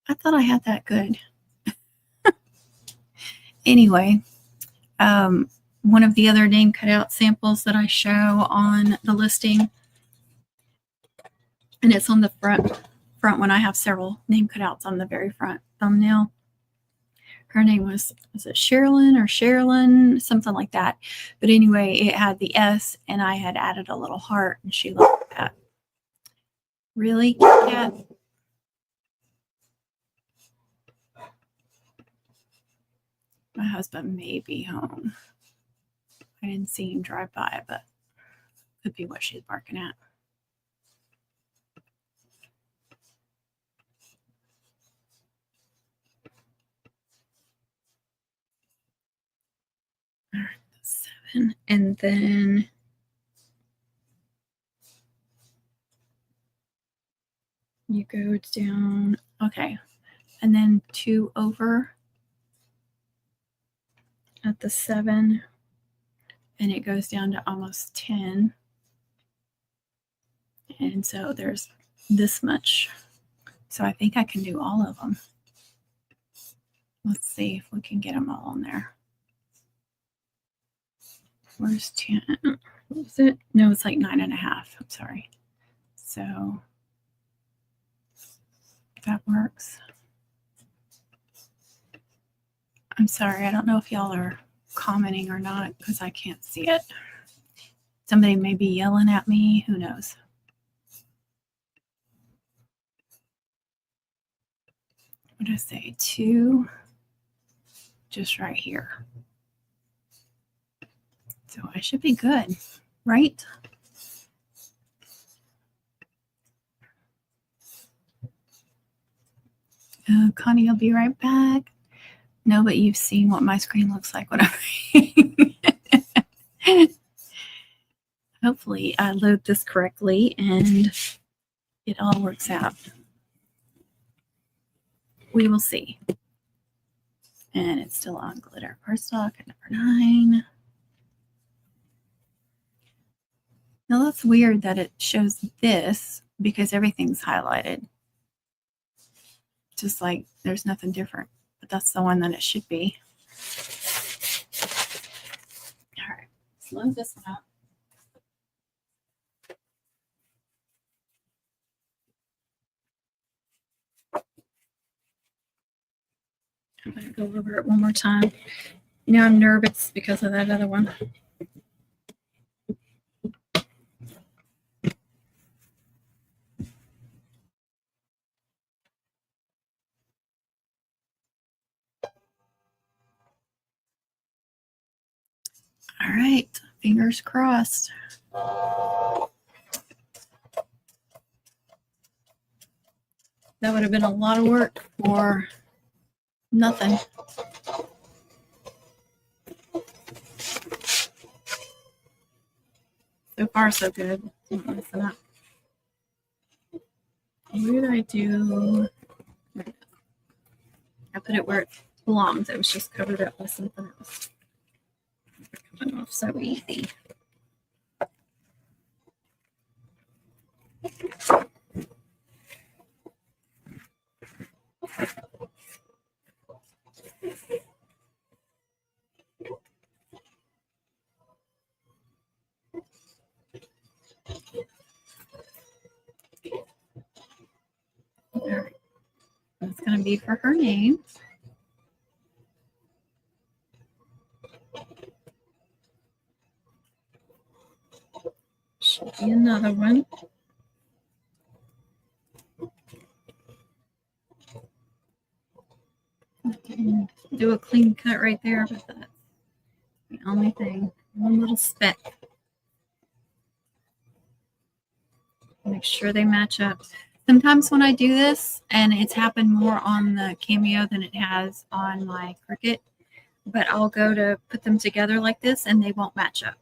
thought I had that good. Anyway, one of the other name cutout samples that I show on the listing, and it's on the front when I have several name cutouts on the very front thumbnail. Her name was it Sherilyn or Sherilyn, something like that. But anyway, it had the S, and I had added a little heart, and she looked at that. Really, Cat? My husband may be home. I didn't see him drive by, but could be what she's barking at. All right, 7, and then you go down. Okay, and then 2 over at the 7, and it goes down to almost 10. And so there's this much. So I think I can do all of them. Let's see if we can get them all on there. Where's 10? What was it? No, it's like 9.5. I'm sorry. So that works. I'm sorry. I don't know if y'all are commenting or not because I can't see it. Somebody may be yelling at me. Who knows? What did I say? 2 just right here. So I should be good, right? Connie, I'll be right back. No, but you've seen what my screen looks like when I'm Hopefully I load this correctly and it all works out. We will see. And it's still on glitter cardstock at number 9. Now that's weird that it shows this because everything's highlighted. Just like there's nothing different, but that's the one that it should be. All right, let's load this one up. I'm going to go over it one more time. You know, I'm nervous because of that other one. All right, fingers crossed. That would have been a lot of work for nothing. So far, so good. Don't messing up. What did I do? I put it where it belongs. It was just covered up with something else. Coming off so easy. All right. That's going to be for her name. Should be another one. Do a clean cut right there, but that's the only thing. One little speck. Make sure they match up. Sometimes when I do this, and it's happened more on the Cameo than it has on my Cricut, but I'll go to put them together like this and they won't match up.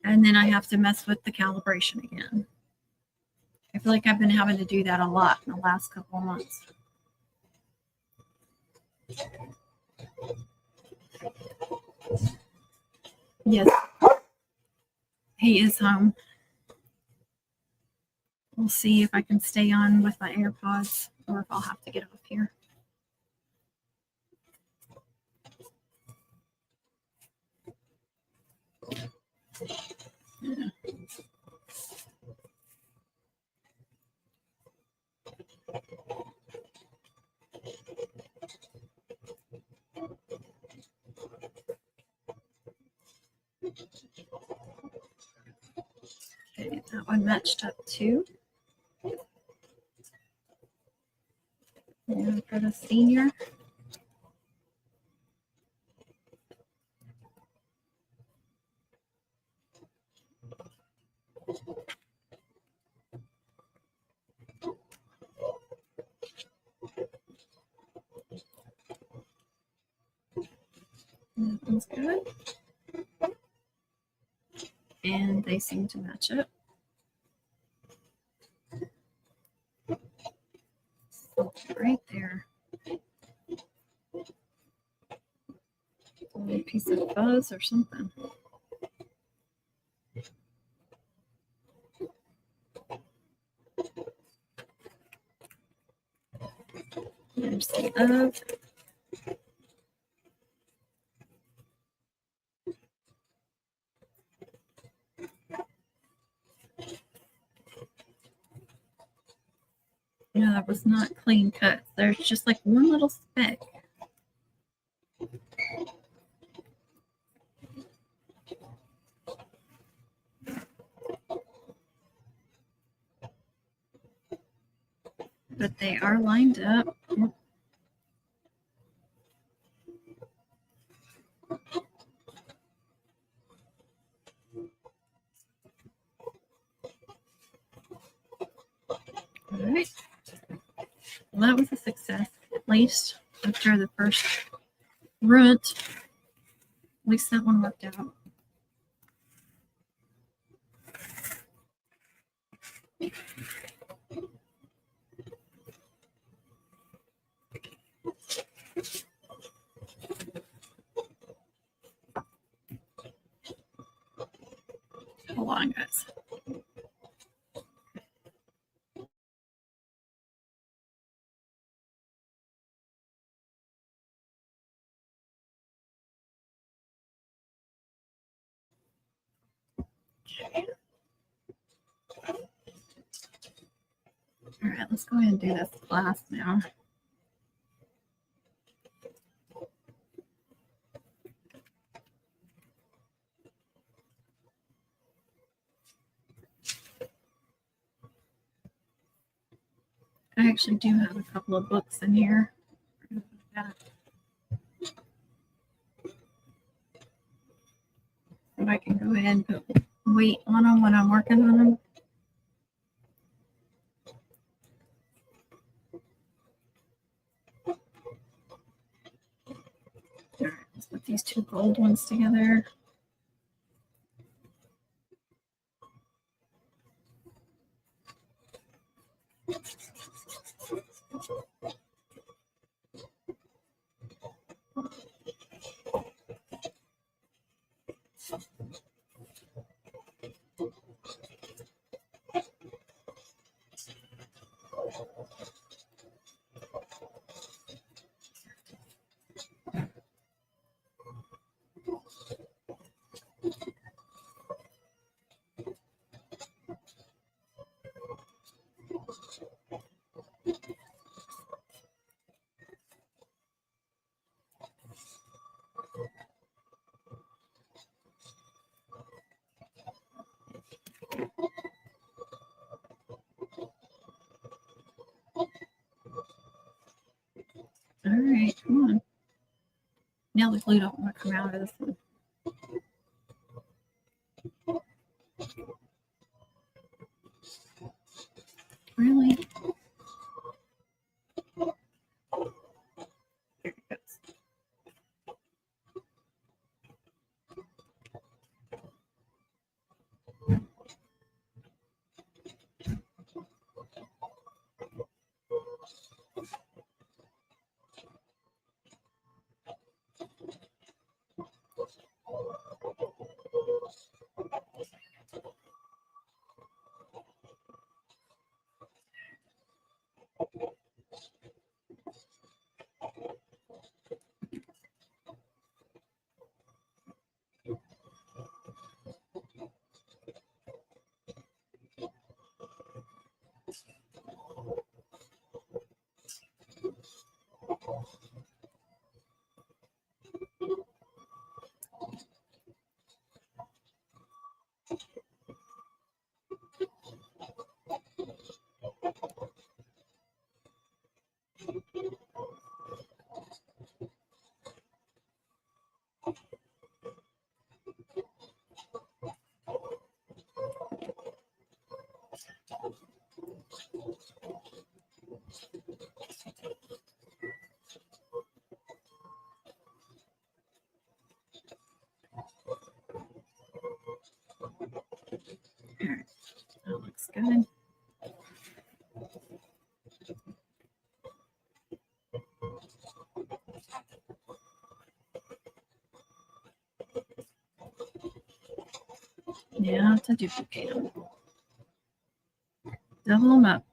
And then I have to mess with the calibration again. I feel like I've been having to do that a lot in the last couple of months. Yes. He is home. We'll see if I can stay on with my AirPods or if I'll have to get off here. Yeah. Okay, that one matched up too. And for the senior, that one's good. And they seem to match up. Right there. A little piece of fuzz or something. There's the of. Yeah, that was not clean cut. There's just like one little speck. But they are lined up. All right. Well, that was a success, at least after the first runt. At least that one worked out. Hold on, guys. Okay. All right, let's go ahead and do this glass now. I actually do have a couple of books in here. If I can go ahead and put weight on them when I'm working on them. All right, let's put these two gold ones together. All right, come on. Now the glue don't want to come out of this one. Really? There it goes. good. Yeah, to duplicate them. Double them up.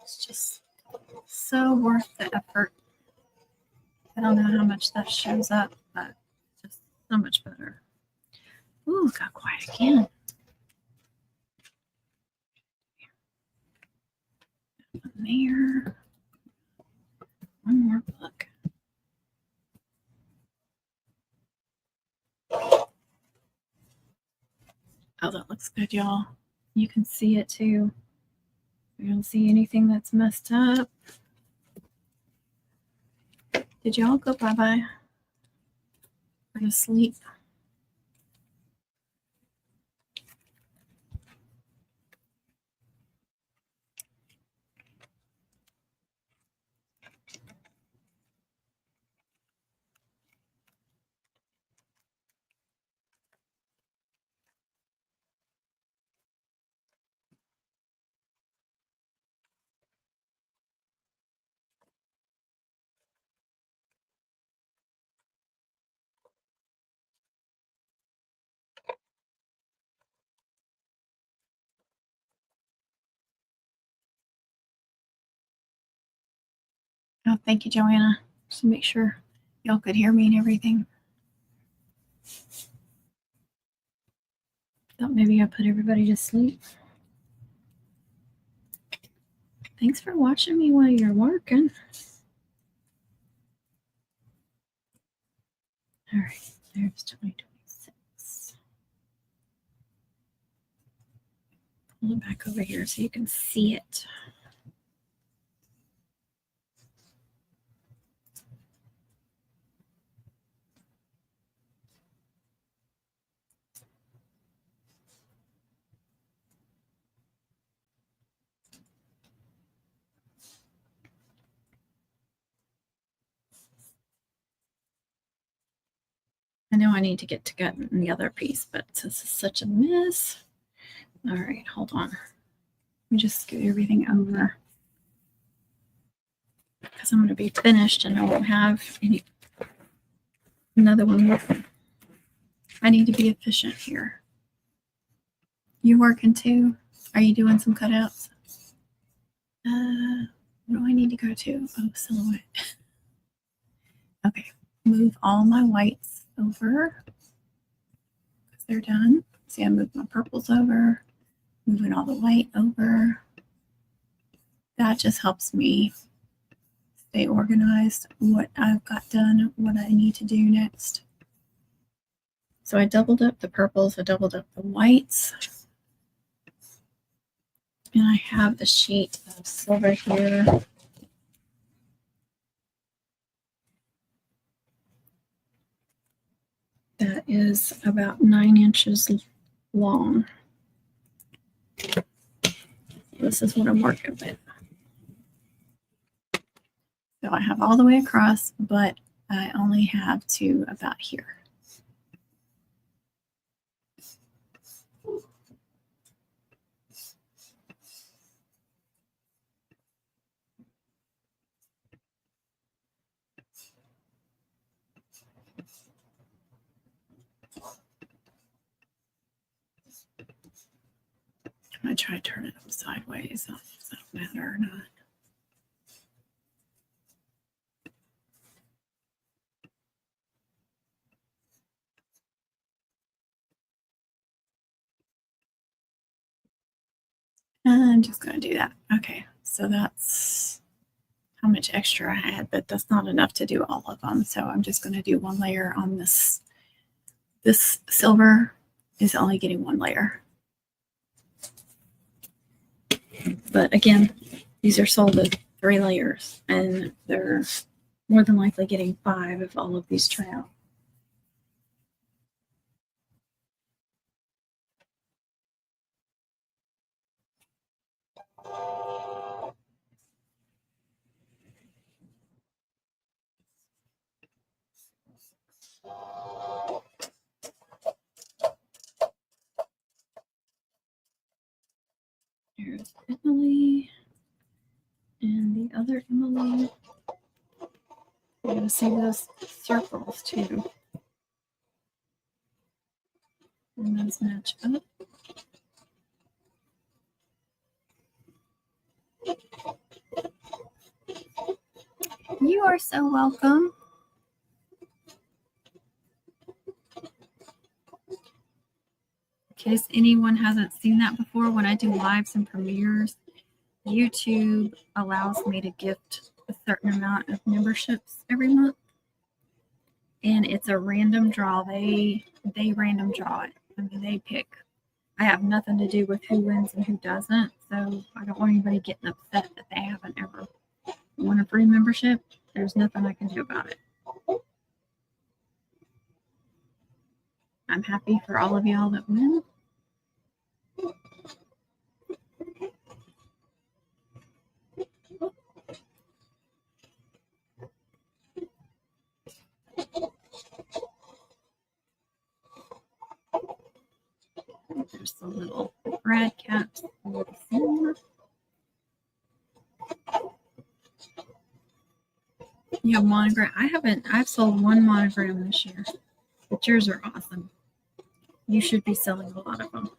It's just so worth the effort. I don't know how much that shows up, but just so much better. Ooh, got quiet again. There. One more book. Oh, that looks good, y'all. You can see it too. You don't see anything that's messed up. Did y'all go bye-bye or to sleep? Oh, thank you, Joanna. Just to make sure y'all could hear me and everything. Thought maybe I put everybody to sleep. Thanks for watching me while you're working. All right, there's 2026. Pull it back over here so you can see it. I know I need to get to the other piece, but this is such a mess. All right, hold on. Let me just scoot everything over because I'm going to be finished and I won't have another one with me. I need to be efficient here. You working too? Are you doing some cutouts? What do I need to go to? Oh, silhouette. Okay, move all my whites over because they're done. See, I moved my purples over, moving all the white over. That just helps me stay organized, what I've got done, what I need to do next. So I doubled up the purples, I doubled up the whites. And I have a sheet of silver here. That is about 9 inches long. This is what I'm working with. So I have all the way across, but I only have to about here. I'm going to try to turn it up sideways. Does that matter or not? I'm just going to do that. Okay, so that's how much extra I had, but that's not enough to do all of them. So I'm just going to do one layer on this. This silver is only getting one layer. But again, these are sold at 3 layers, and they're more than likely getting 5 if all of these try out. Here's Emily and the other Emily. I'm going to see those circles too. And those match up. You are so welcome. In case anyone hasn't seen that before, when I do lives and premieres, YouTube allows me to gift a certain amount of memberships every month. And it's a random draw. They random draw it. I mean, they pick. I have nothing to do with who wins and who doesn't. So I don't want anybody getting upset that they haven't ever won a free membership. There's nothing I can do about it. I'm happy for all of y'all that win. There's the little brad caps. You have monogram. I've sold one monogram this year, but yours are awesome. You should be selling a lot of them.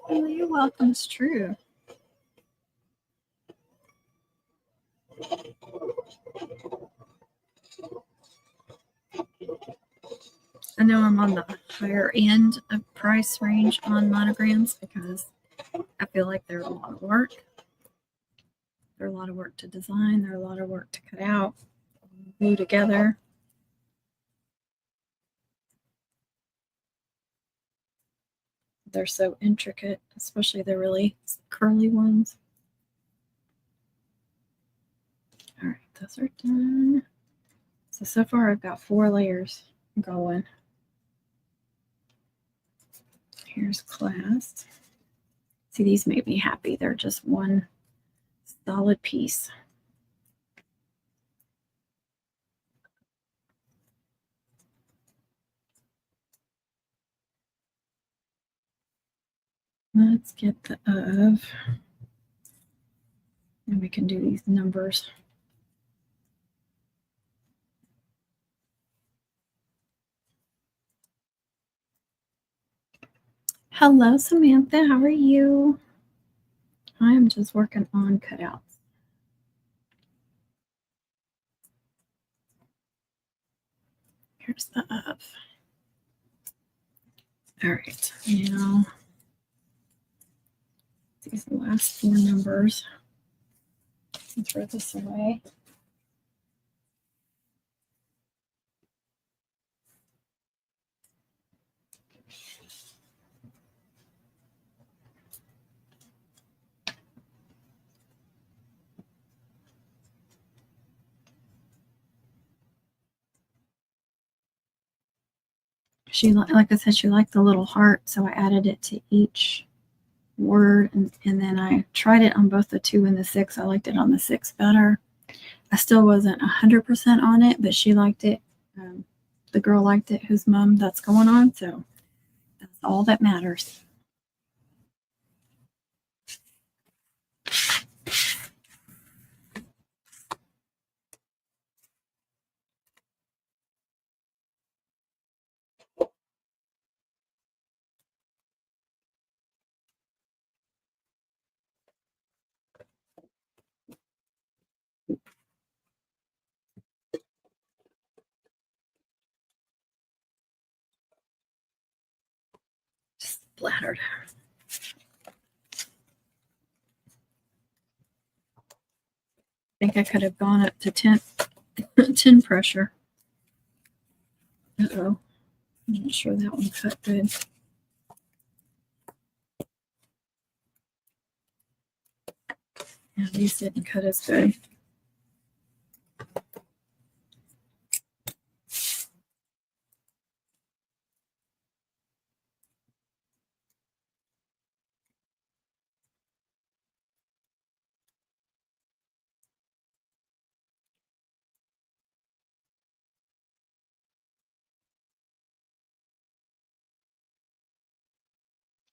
Oh, you're welcome. It's true. I know I'm on the higher end of price range on monograms because I feel like they're a lot of work. They're a lot of work to design. They're a lot of work to cut out, glue together. They're so intricate, especially the really curly ones. All right, those are done. So far I've got 4 layers. going. Here's class. See, these made me happy. They're just one solid piece. Let's get the of, and we can do these numbers. Hello, Samantha. How are you? I am just working on cutouts. Here's the of. All right, now these last four numbers. Let's throw this away. She, like I said, she liked the little heart, so I added it to each word, and then I tried it on both the 2 and the 6. I liked it on the 6 better. I still wasn't 100% on it, but she liked it. The girl liked it, whose mom that's going on, so that's all that matters. Just splattered. I think I could have gone up to 10, 10 pressure. Uh-oh. I'm not sure that one cut good. Yeah, these didn't cut as good.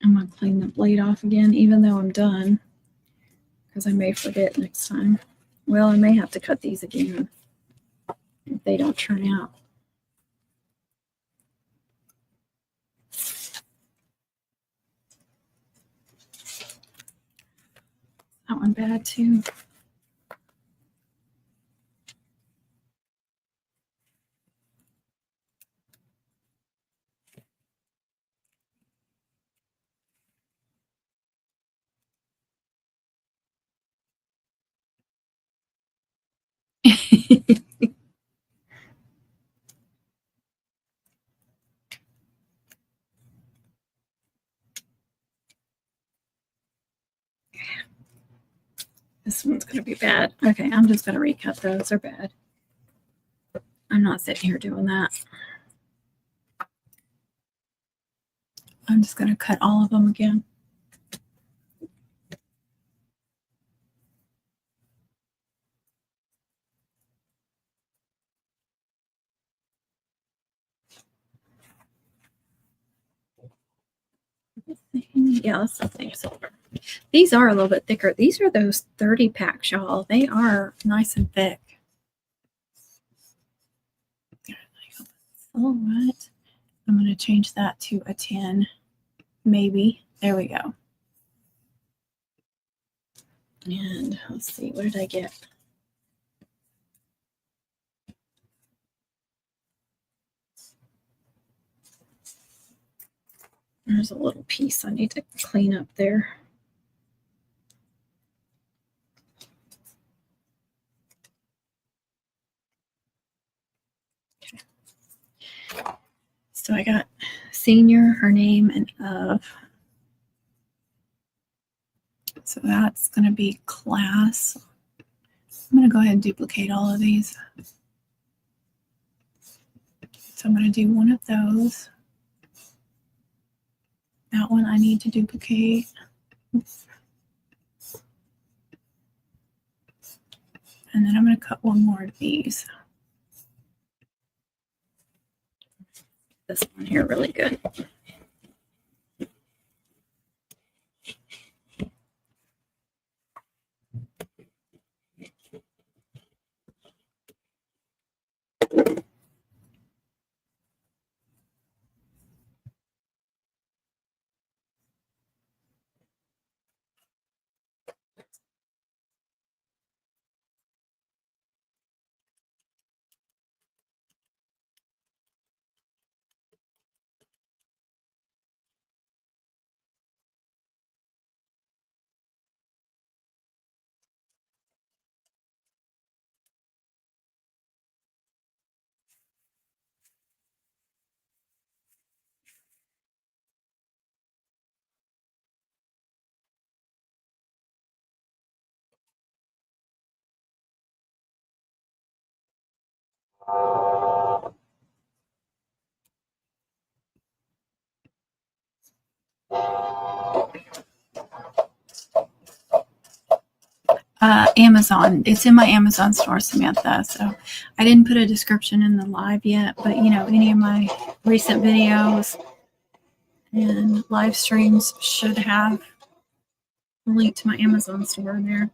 I'm going to clean the blade off again, even though I'm done, because I may forget next time. Well, I may have to cut these again if they don't turn out. That one bad too. This one's going to be bad. Okay, I'm just going to recut those. They're bad. I'm not sitting here doing that. I'm just going to cut all of them again. Yeah, let's say silver. These are a little bit thicker. These are those 30 packs, y'all. They are nice and thick. All right. I'm going to change that to a 10, maybe. There we go. And let's see, what did I get? There's a little piece I need to clean up there. Okay. So I got senior, her name, and of. So that's going to be class. I'm going to go ahead and duplicate all of these. So I'm going to do one of those. That one I need to duplicate. Oops. And then I'm going to cut one more of these. This one here really good. Amazon. It's in my Amazon store, Samantha. So I didn't put a description in the live yet, but you know, any of my recent videos and live streams should have a link to my Amazon store in there.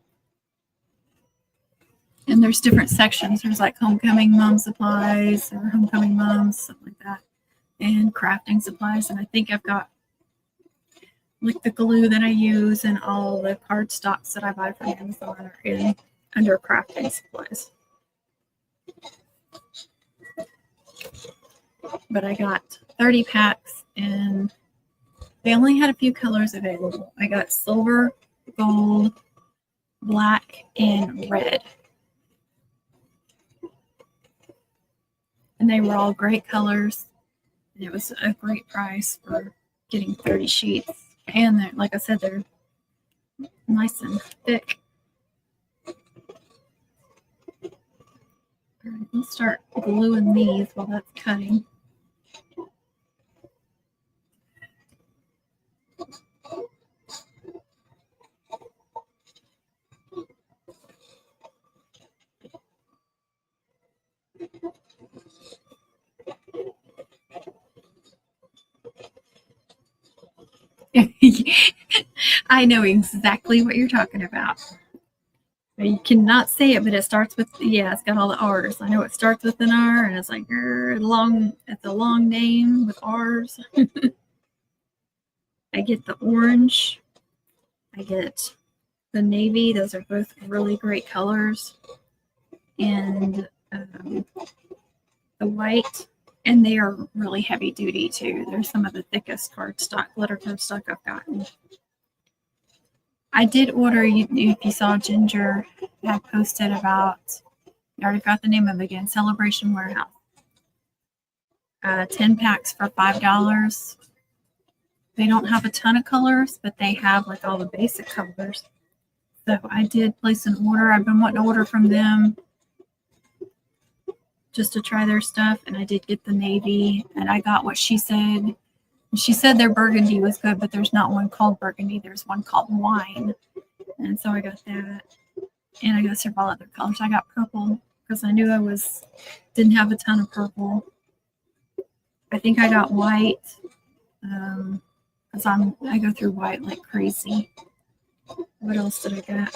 And there's different sections. There's like homecoming mom supplies or homecoming moms, something like that, and crafting supplies. And I think I've got like the glue that I use and all the cardstocks that I buy from Amazon are in under crafting supplies. But I got 30 packs and they only had a few colors available. I got silver, gold, black, and red. And they were all great colors. And it was a great price for getting 30 sheets. And they're, like I said, they're nice and thick. All right, let's start gluing these while that's cutting. I know exactly what you're talking about. You cannot say it, but it starts with, yeah, it's got all the R's. I know it starts with an R, and it's like, it's a long name with R's. I get the orange. I get the navy. Those are both really great colors. And the white. And they are really heavy duty too. They're some of the thickest cardstock, glitter cardstock I've gotten. I did order, if you saw Ginger had posted about, I already got the name of it again, Celebration Warehouse. 10 packs for $5. They don't have a ton of colors, but they have like all the basic colors. So I did place an order. I've been wanting to order from them just to try their stuff, and I did get the navy, and I got what she said. She said their burgundy was good, but there's not one called burgundy. There's one called wine, and so I got that, and I got several other colors. I got purple because I knew didn't have a ton of purple. I think I got white because I go through white like crazy. What else did I get?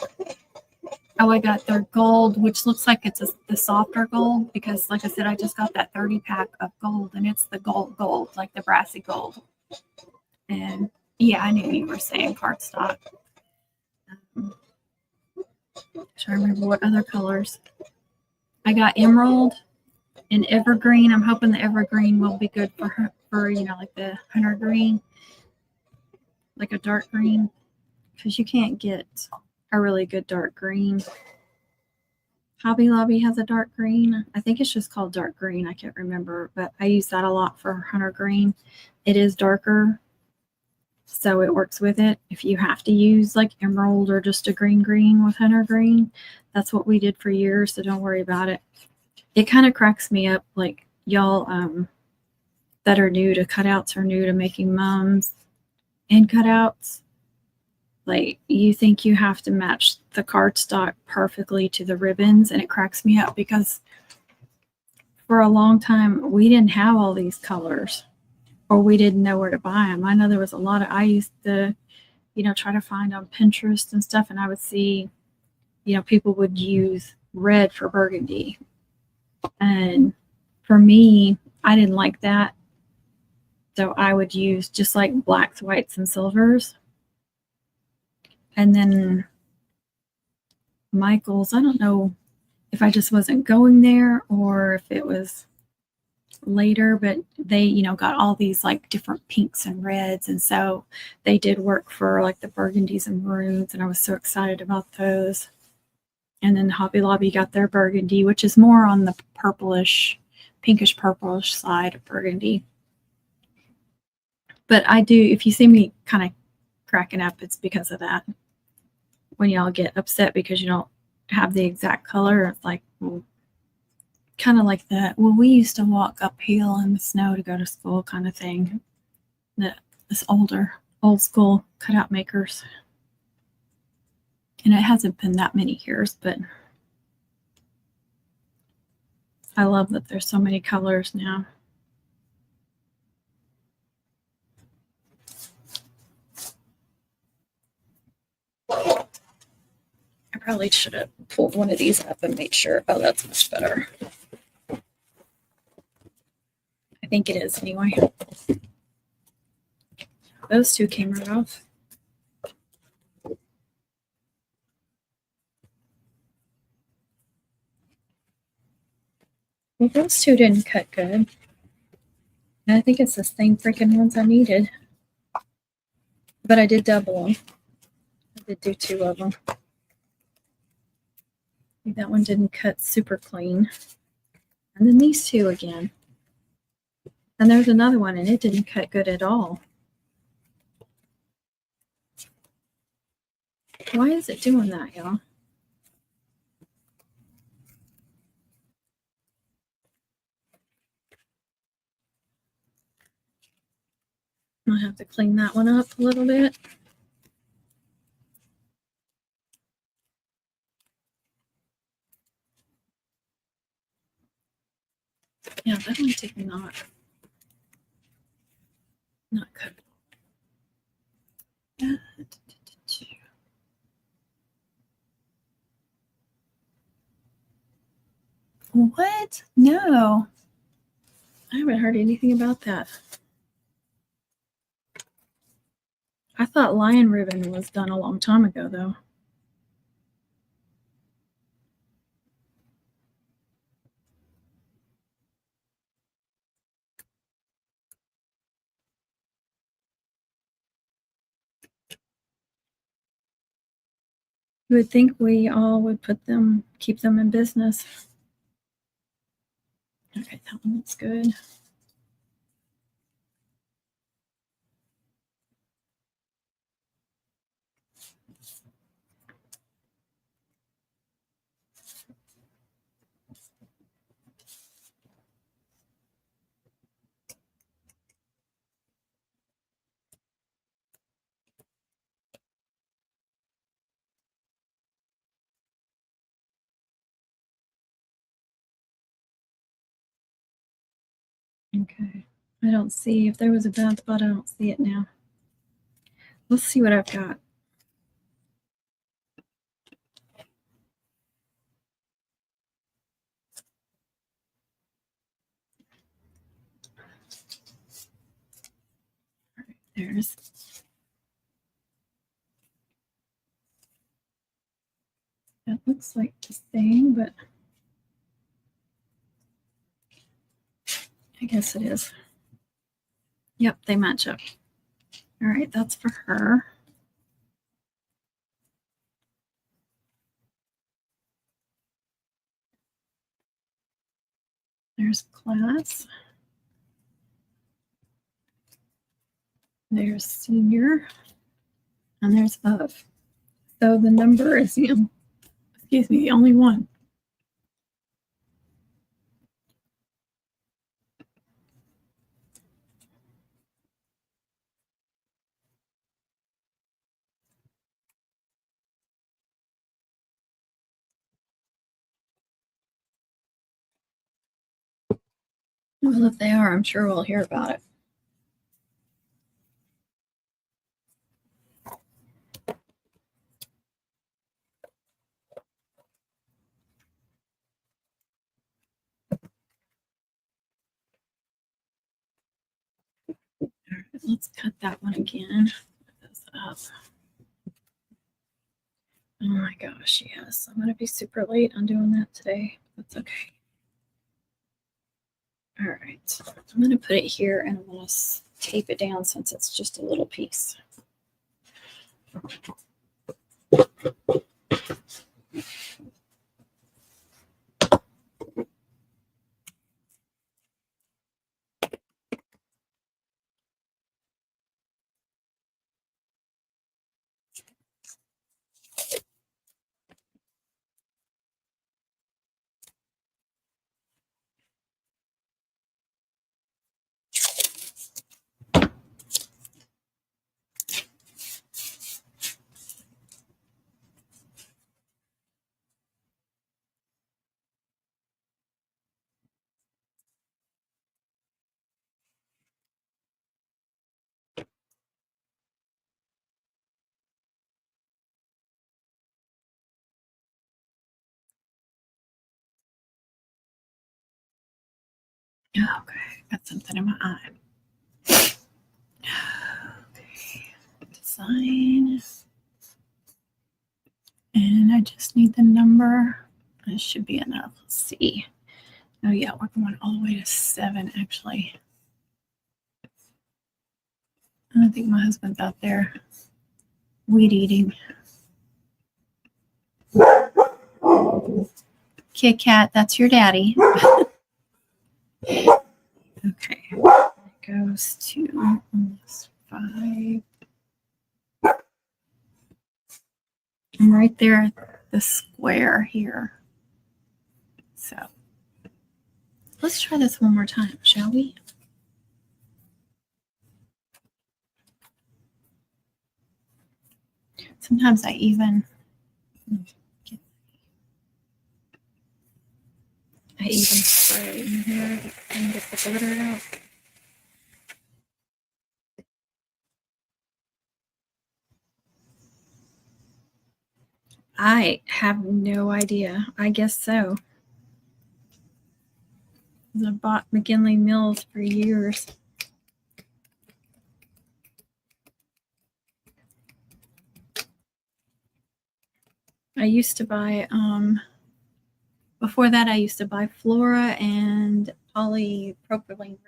Oh, I got their gold, which looks like it's the softer gold because, like I said, I just got that 30 pack of gold, and it's the gold, like the brassy gold. And yeah, I knew you were saying cardstock. Trying to remember what other colors. I got emerald and evergreen. I'm hoping the evergreen will be good for her, like the hunter green, like a dark green, because you can't get a really good dark green. Hobby Lobby has a dark green. I think it's just called dark green. I can't remember, but I use that a lot for hunter green. It is darker, so it works with it. If you have to use like emerald or just a green with hunter green, that's what we did for years, so don't worry about it. It kind of cracks me up, like y'all that are new to cutouts or new to making mums and cutouts. Like, you think you have to match the cardstock perfectly to the ribbons, and it cracks me up because for a long time we didn't have all these colors, or we didn't know where to buy them. I know there was a lot of, I used to, try to find on Pinterest and stuff, and I would see, people would use red for burgundy. And for me, I didn't like that. So I would use just like blacks, whites, and silvers. And then Michael's, I don't know if I just wasn't going there or if it was later, but they, got all these like different pinks and reds. And so they did work for like the burgundies and maroons. And I was so excited about those. And then Hobby Lobby got their burgundy, which is more on the purplish, pinkish purplish side of burgundy. But I do, if you see me kind of cracking up, it's because of that. When y'all get upset because you don't have the exact color, it's like, well, kind of like that. Well, we used to walk uphill in the snow to go to school kind of thing. This old school cutout makers. And it hasn't been that many years, but I love that there's so many colors now. I probably should have pulled one of these up and made sure. Oh, that's much better. I think it is anyway. Those two came right off. Well, those two didn't cut good. And I think it's the same freaking ones I needed. But I did double them. I did do two of them. That one didn't cut super clean. And then these two again. And there's another one, and it didn't cut good at all. Why is it doing that, y'all? I'll have to clean that one up a little bit. Yeah, that one did not cut. What? No. I haven't heard anything about that. I thought lion ribbon was done a long time ago, though. You would think we all would keep them in business. Okay, that one looks good. Okay. I don't see, if there was a bad spot, I don't see it now. Let's see what I've got. All right, there's. That looks like the same, but I guess it is. Yep, they match up. All right, that's for her. There's class. There's senior. And there's of. So the number is, excuse me, the only one. Well, if they are, I'm sure we'll hear about it. All right, let's cut that one again. Put this up. Oh my gosh, yes. I'm going to be super late on doing that today. That's okay. All right. I'm going to put it here and I'm going to tape it down since it's just a little piece. Okay, got something in my eye. Okay, design. And I just need the number. This should be enough. Let's see. Oh yeah, we're going all the way to 7 actually. I don't think my husband's out there weed eating. Kit Kat, that's your daddy. Okay, it goes to almost 5. I'm right there at the square here. So let's try this one more time, shall we? Sometimes I even spray in here and get the glitter out. I have no idea. I guess so. I bought McKinley Mills for years. I used to buy, before that, I used to buy Flora and polypropylene.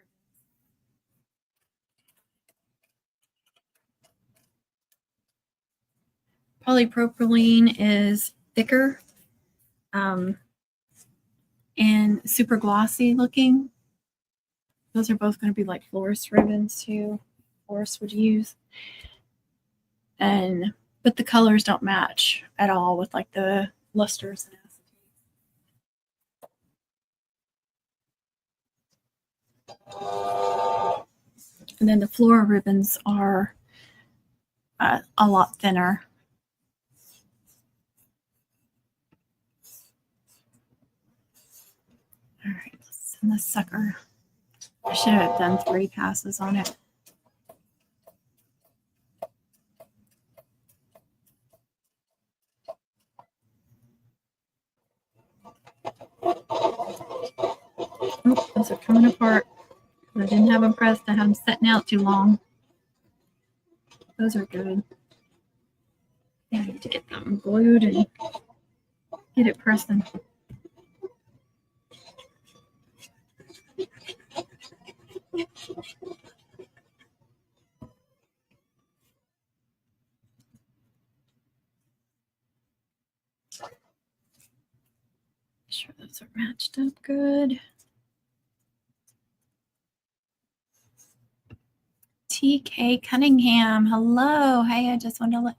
Polypropylene is thicker and super glossy looking. Those are both going to be like florist ribbons too. Florists would use. But the colors don't match at all with like the lusters and acetates. And then the Flora ribbons are a lot thinner. All right, let's send this sucker. I should have done 3 passes on it. Oh, those are coming apart. I didn't have them pressed. I had them setting out too long. Those are good. I need to get them glued and get it pressing. Sure those are matched up good. TK Cunningham, hello. Hey, I just wanted to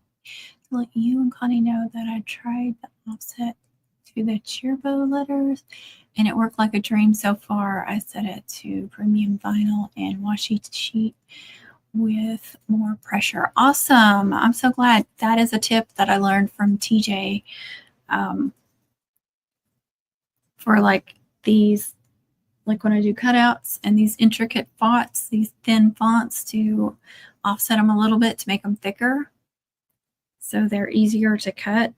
let you and Connie know that I tried the offset to the Cheerbo letters and it worked like a dream so far. I set it to premium vinyl and washi sheet with more pressure. Awesome. I'm so glad. That is a tip that I learned from TJ for like these like when I do cutouts and these intricate fonts, these thin fonts, to offset them a little bit to make them thicker so they're easier to cut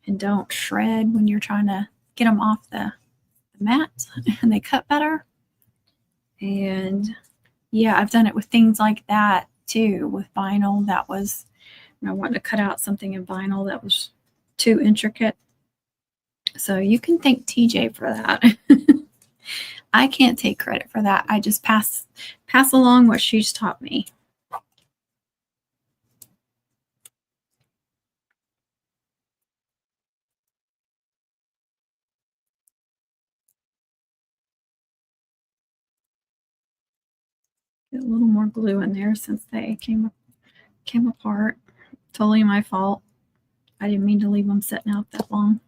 and don't shred when you're trying to get them off the mat, and they cut better. And yeah, I've done it with things like that too, with vinyl. That was, I wanted to cut out something in vinyl that was too intricate. So you can thank TJ for that. I can't take credit for that. I just pass along what she's taught me. Get a little more glue in there since they came apart. Totally my fault. I didn't mean to leave them sitting out that long.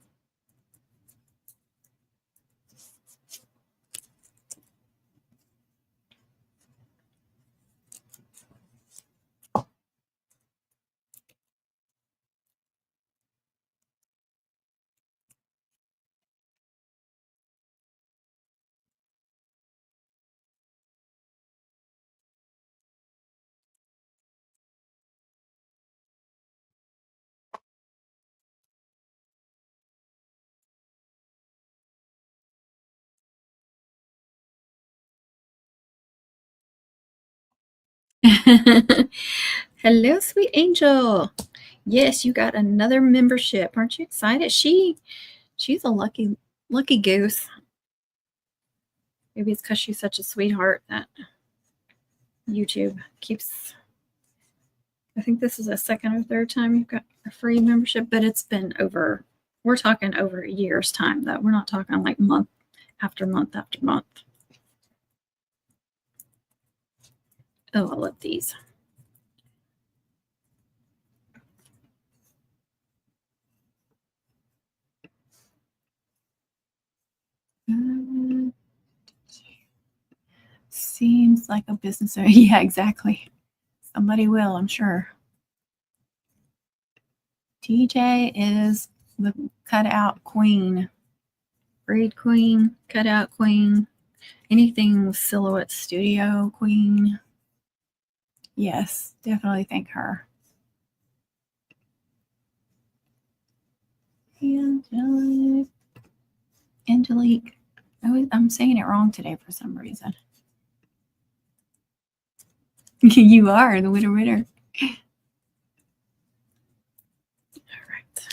Hello, sweet angel. Yes, you got another membership. Aren't you excited? She's a lucky goose. Maybe it's because she's such a sweetheart that YouTube keeps. I think this is the second or third time you've got a free membership, but it's been over. We're talking over a year's time, though. We're not talking like month after month after month. Oh, I love these. Seems like a business owner. Yeah, exactly. Somebody will, I'm sure. TJ is the cutout queen. Braid queen, cutout queen, anything with Silhouette Studio queen. Yes, definitely thank her. Angelique. I'm saying it wrong today for some reason. You are the winner. All right.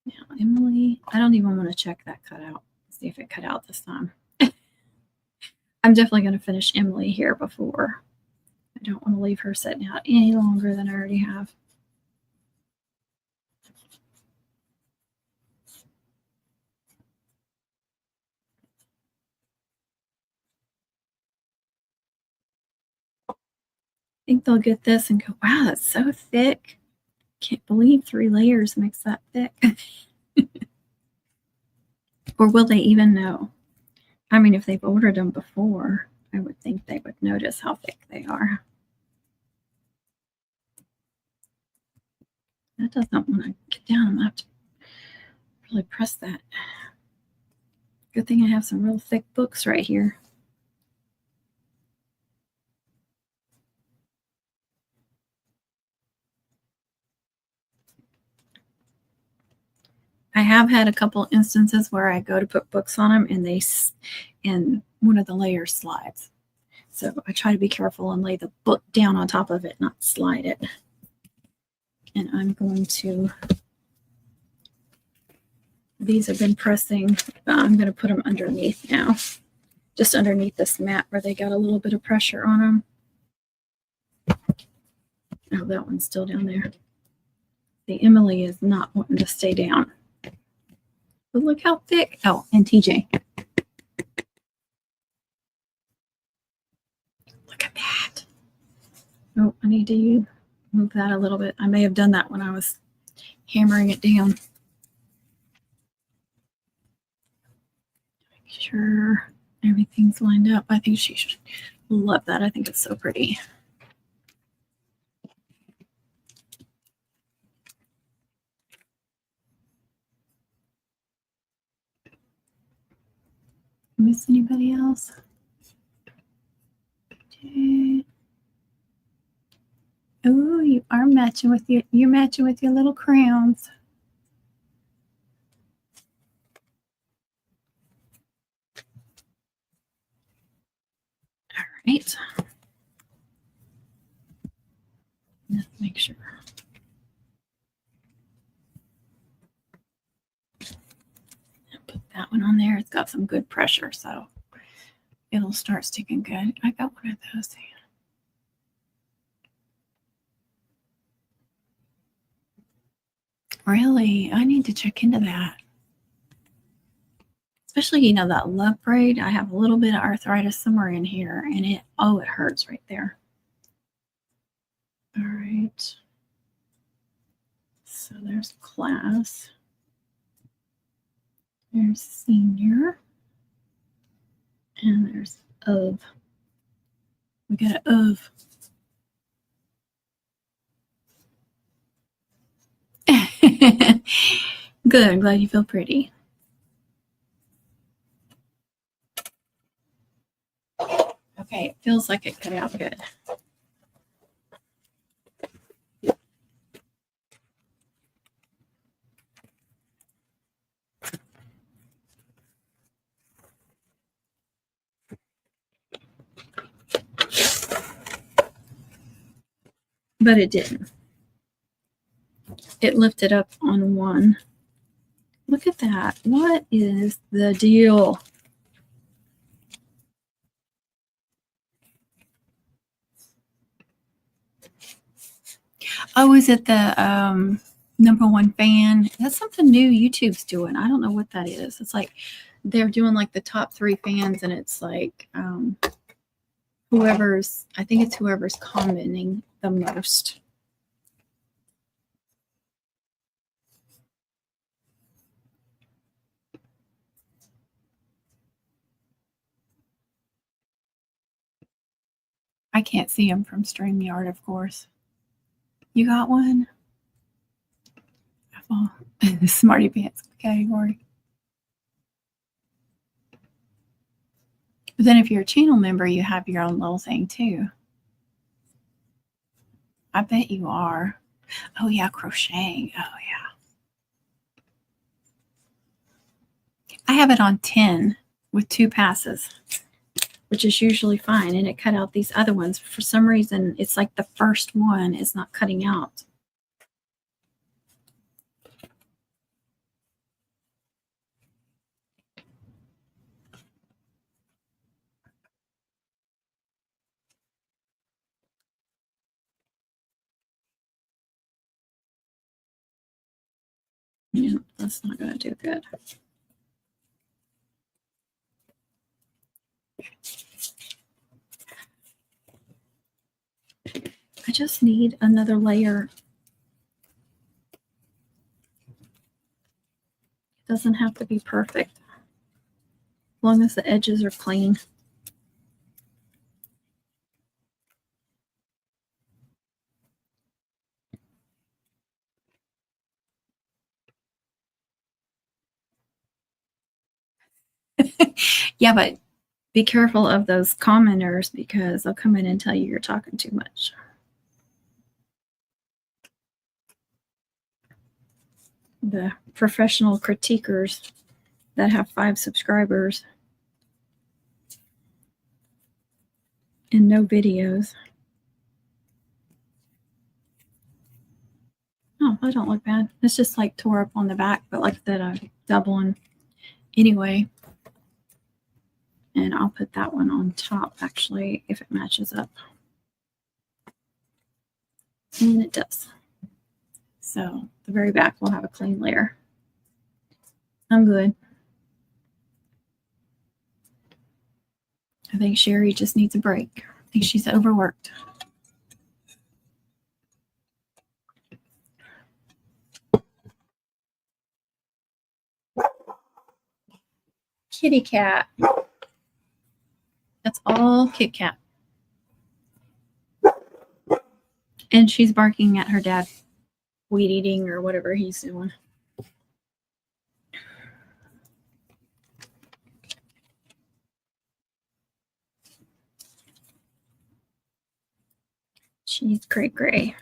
Now, Emily, I don't even want to check that cutout. See if it cut out this time. I'm definitely going to finish Emily here before. I don't want to leave her sitting out any longer than I already have. I think they'll get this and go, wow, that's so thick. Can't believe 3 layers makes that thick. Or will they even know? I mean, if they've ordered them before, I would think they would notice how thick they are. That doesn't want to get down. I'm going to have to really press that. Good thing I have some real thick books right here. I have had a couple instances where I go to put books on them and one of the layers slides. So I try to be careful and lay the book down on top of it, not slide it. And I'm going to, these have been pressing, but I'm going to put them underneath now, just underneath this mat where they got a little bit of pressure on them. Oh, that one's still down there. The Emily is not wanting to stay down. But look how thick. Oh, and TJ. Look at that. Oh, I need to move that a little bit. I may have done that when I was hammering it down. Make sure everything's lined up. I think she should love that. I think it's so pretty. Miss anybody else? Okay. Oh, you are matching with you're matching with your little crowns. All right. Let's make sure. Put that one on there. It's got some good pressure, so it'll start sticking good. I got one of those. Really? I need to check into that. Especially, you know, that love braid. I have a little bit of arthritis somewhere in here, and it hurts right there. All right. So there's class. There's senior. And there's of. We got an of. Good. I'm glad you feel pretty. Okay, it feels like it cut out good. But it didn't. It lifted up on one. Look at that. What is the deal? Oh, is it the #1 fan? That's something new YouTube's doing. I don't know what that is. It's like they're doing like the top 3 fans, and it's like I think it's whoever's commenting the most. I can't see them from StreamYard, of course. You got one? Oh, Smarty Pants category. But then if you're a channel member, you have your own little thing too. I bet you are. Oh yeah, crocheting. Oh yeah. I have it on 10 with 2 passes, which is usually fine. And it cut out these other ones. For some reason, it's like the first one is not cutting out. Yeah, that's not going to do good. I just need another layer. It doesn't have to be perfect, as long as the edges are clean. Yeah, but be careful of those commenters because they'll come in and tell you you're talking too much. The professional critiquers that have 5 subscribers and no videos. Oh, that don't look bad. It's just like tore up on the back, but like that double one anyway. And I'll put that one on top actually if it matches up. And it does. So the very back will have a clean layer. I'm good. I think Sherry just needs a break. I think she's overworked. Kitty cat. That's all Kit Kat. And she's barking at her dad, weed eating or whatever he's doing. She's gray.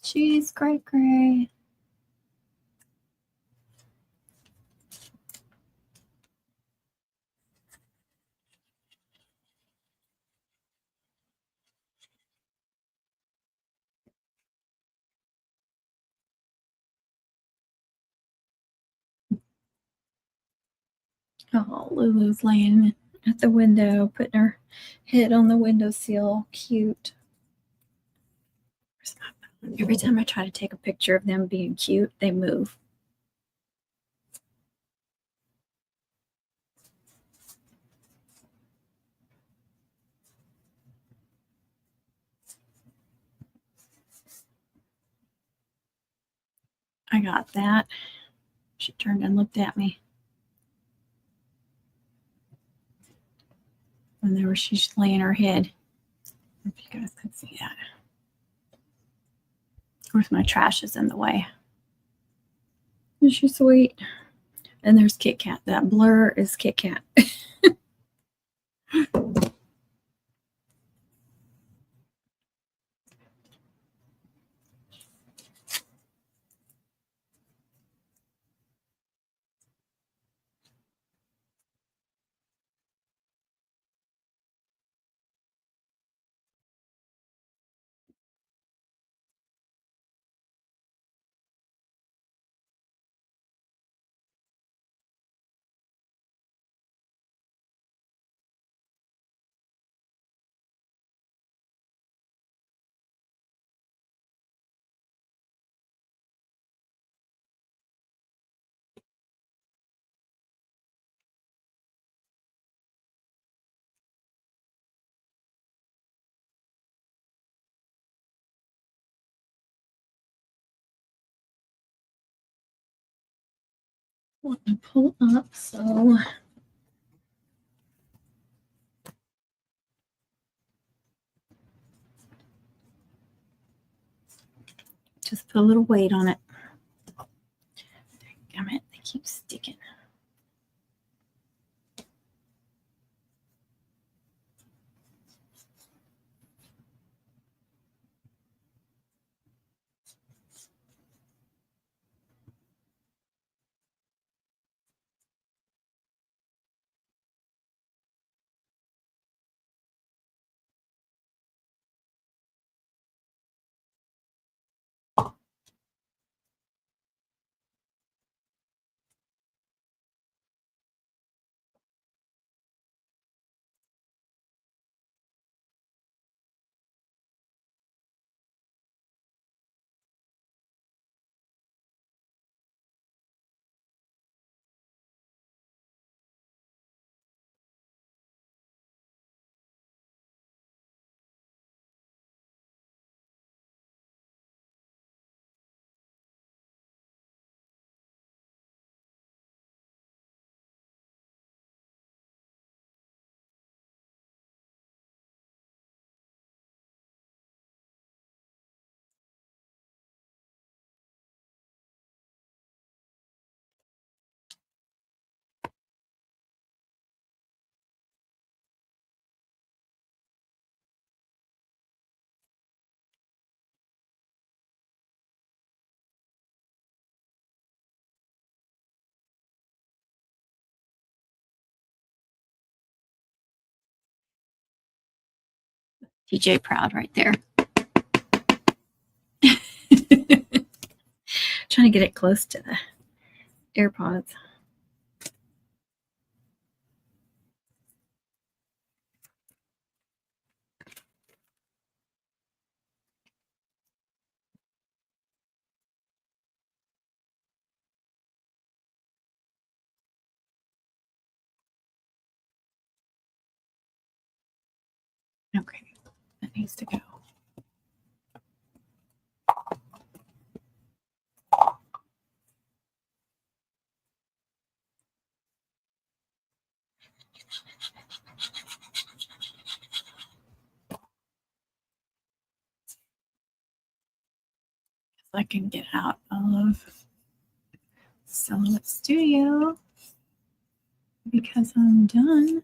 She's gray. Oh, Lulu's laying at the window, putting her head on the windowsill. Cute. Every time I try to take a picture of them being cute, they move. I got that. She turned and looked at me. And there she's laying her head. If you guys could see that. Of course, my trash is in the way. Is she sweet? And there's Kit Kat. That blur is Kit Kat. Let me pull up so just put a little weight on it. Damn it, they keep sticking. TJ proud right there. Trying to get it close to the AirPods. Okay, that needs to go. I can get out of Silhouette Studio because I'm done.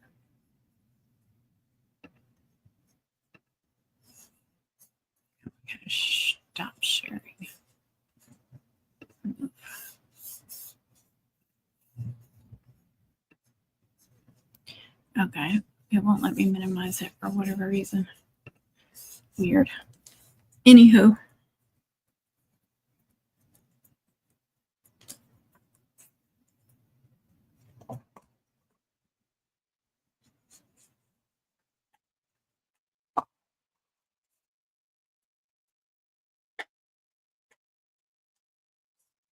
Okay, stop sharing. Okay, it won't let me minimize it for whatever reason. Weird. Anywho.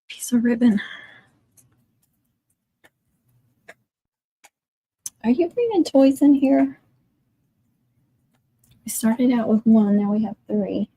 Piece of ribbon. Are you bringing toys in here? We started out with one, now we have 3.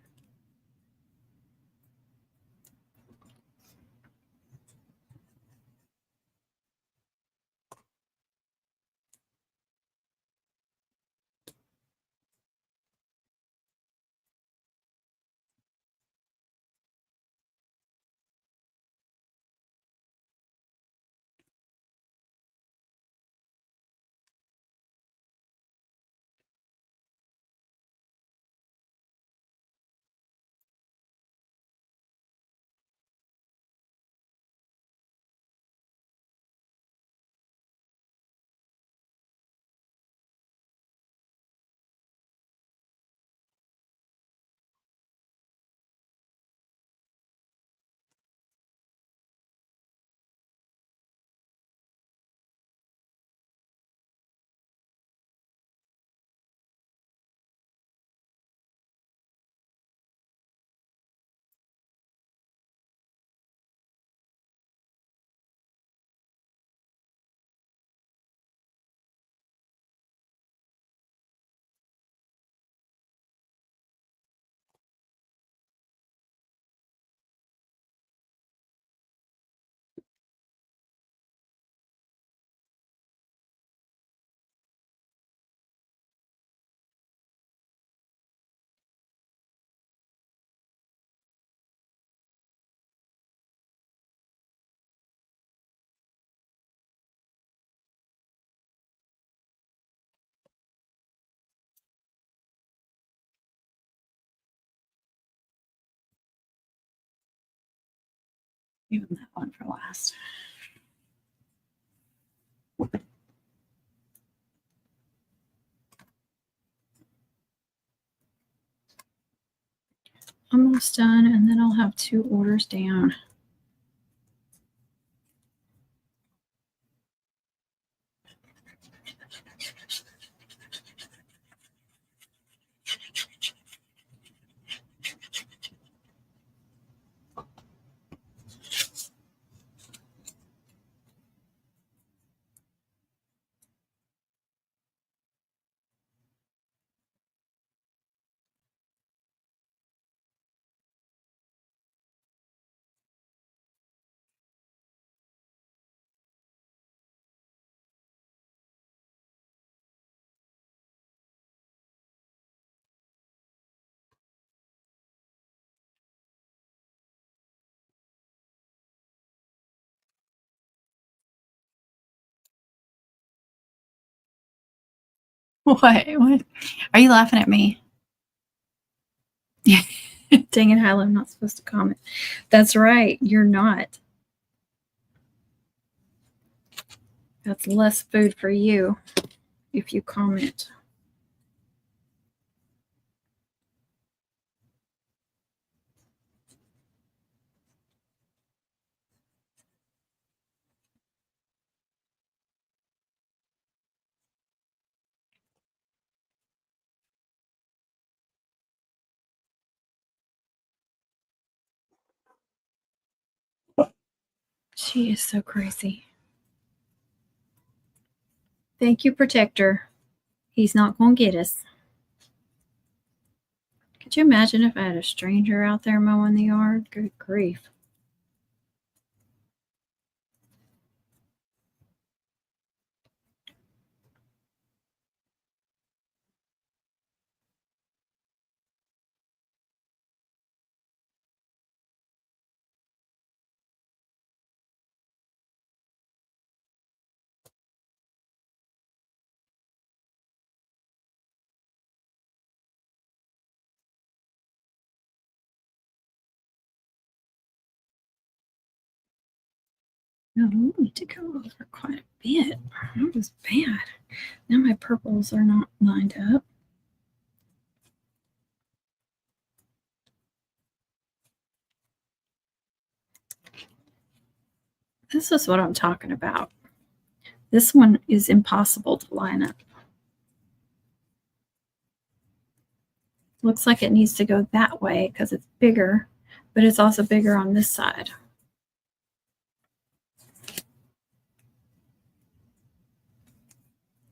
Even that one for last. Almost done, and then I'll have 2 orders down. What? What? Are you laughing at me? Dang it, Hyla, I'm not supposed to comment. That's right, you're not. That's less food for you if you comment. She is so crazy. Thank you, Protector. He's not going to get us. Could you imagine if I had a stranger out there mowing the yard? Good grief. No, we need to go over quite a bit. That was bad. Now my purples are not lined up. This is what I'm talking about. This one is impossible to line up. Looks like it needs to go that way because it's bigger, but it's also bigger on this side.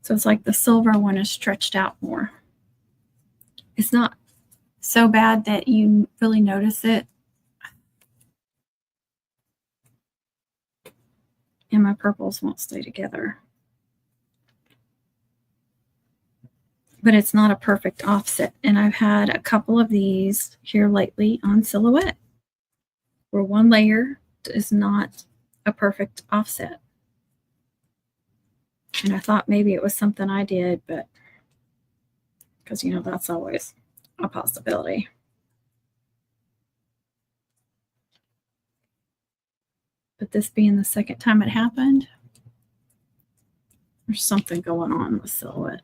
So it's like the silver one is stretched out more. It's not so bad that you really notice it. And my purples won't stay together. But it's not a perfect offset. And I've had a couple of these here lately on silhouette where one layer is not a perfect offset. And I thought maybe it was something I did, but because, you know, that's always a possibility. But this being the second time it happened, there's something going on with silhouette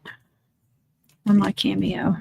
or my Cameo.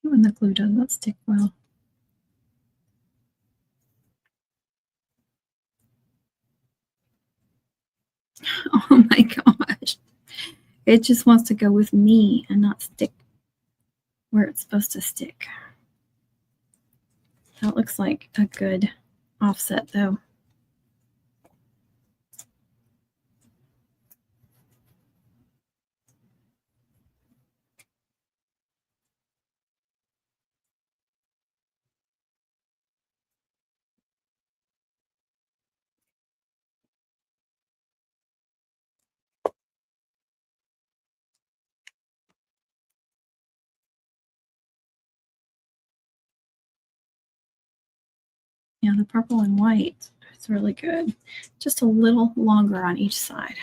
When the glue doesn't stick well. Oh my gosh. It just wants to go with me and not stick where it's supposed to stick. That looks like a good offset though. Yeah, the purple and white, it's really good. Just a little longer on each side.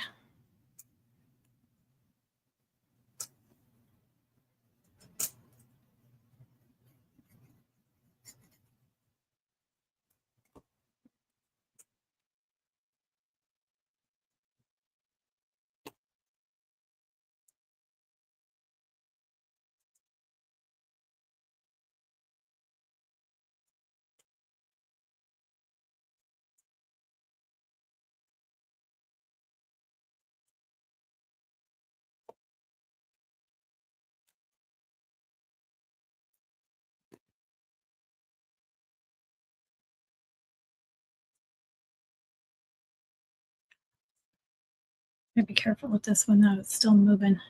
Gotta be careful with this one though, it's still moving.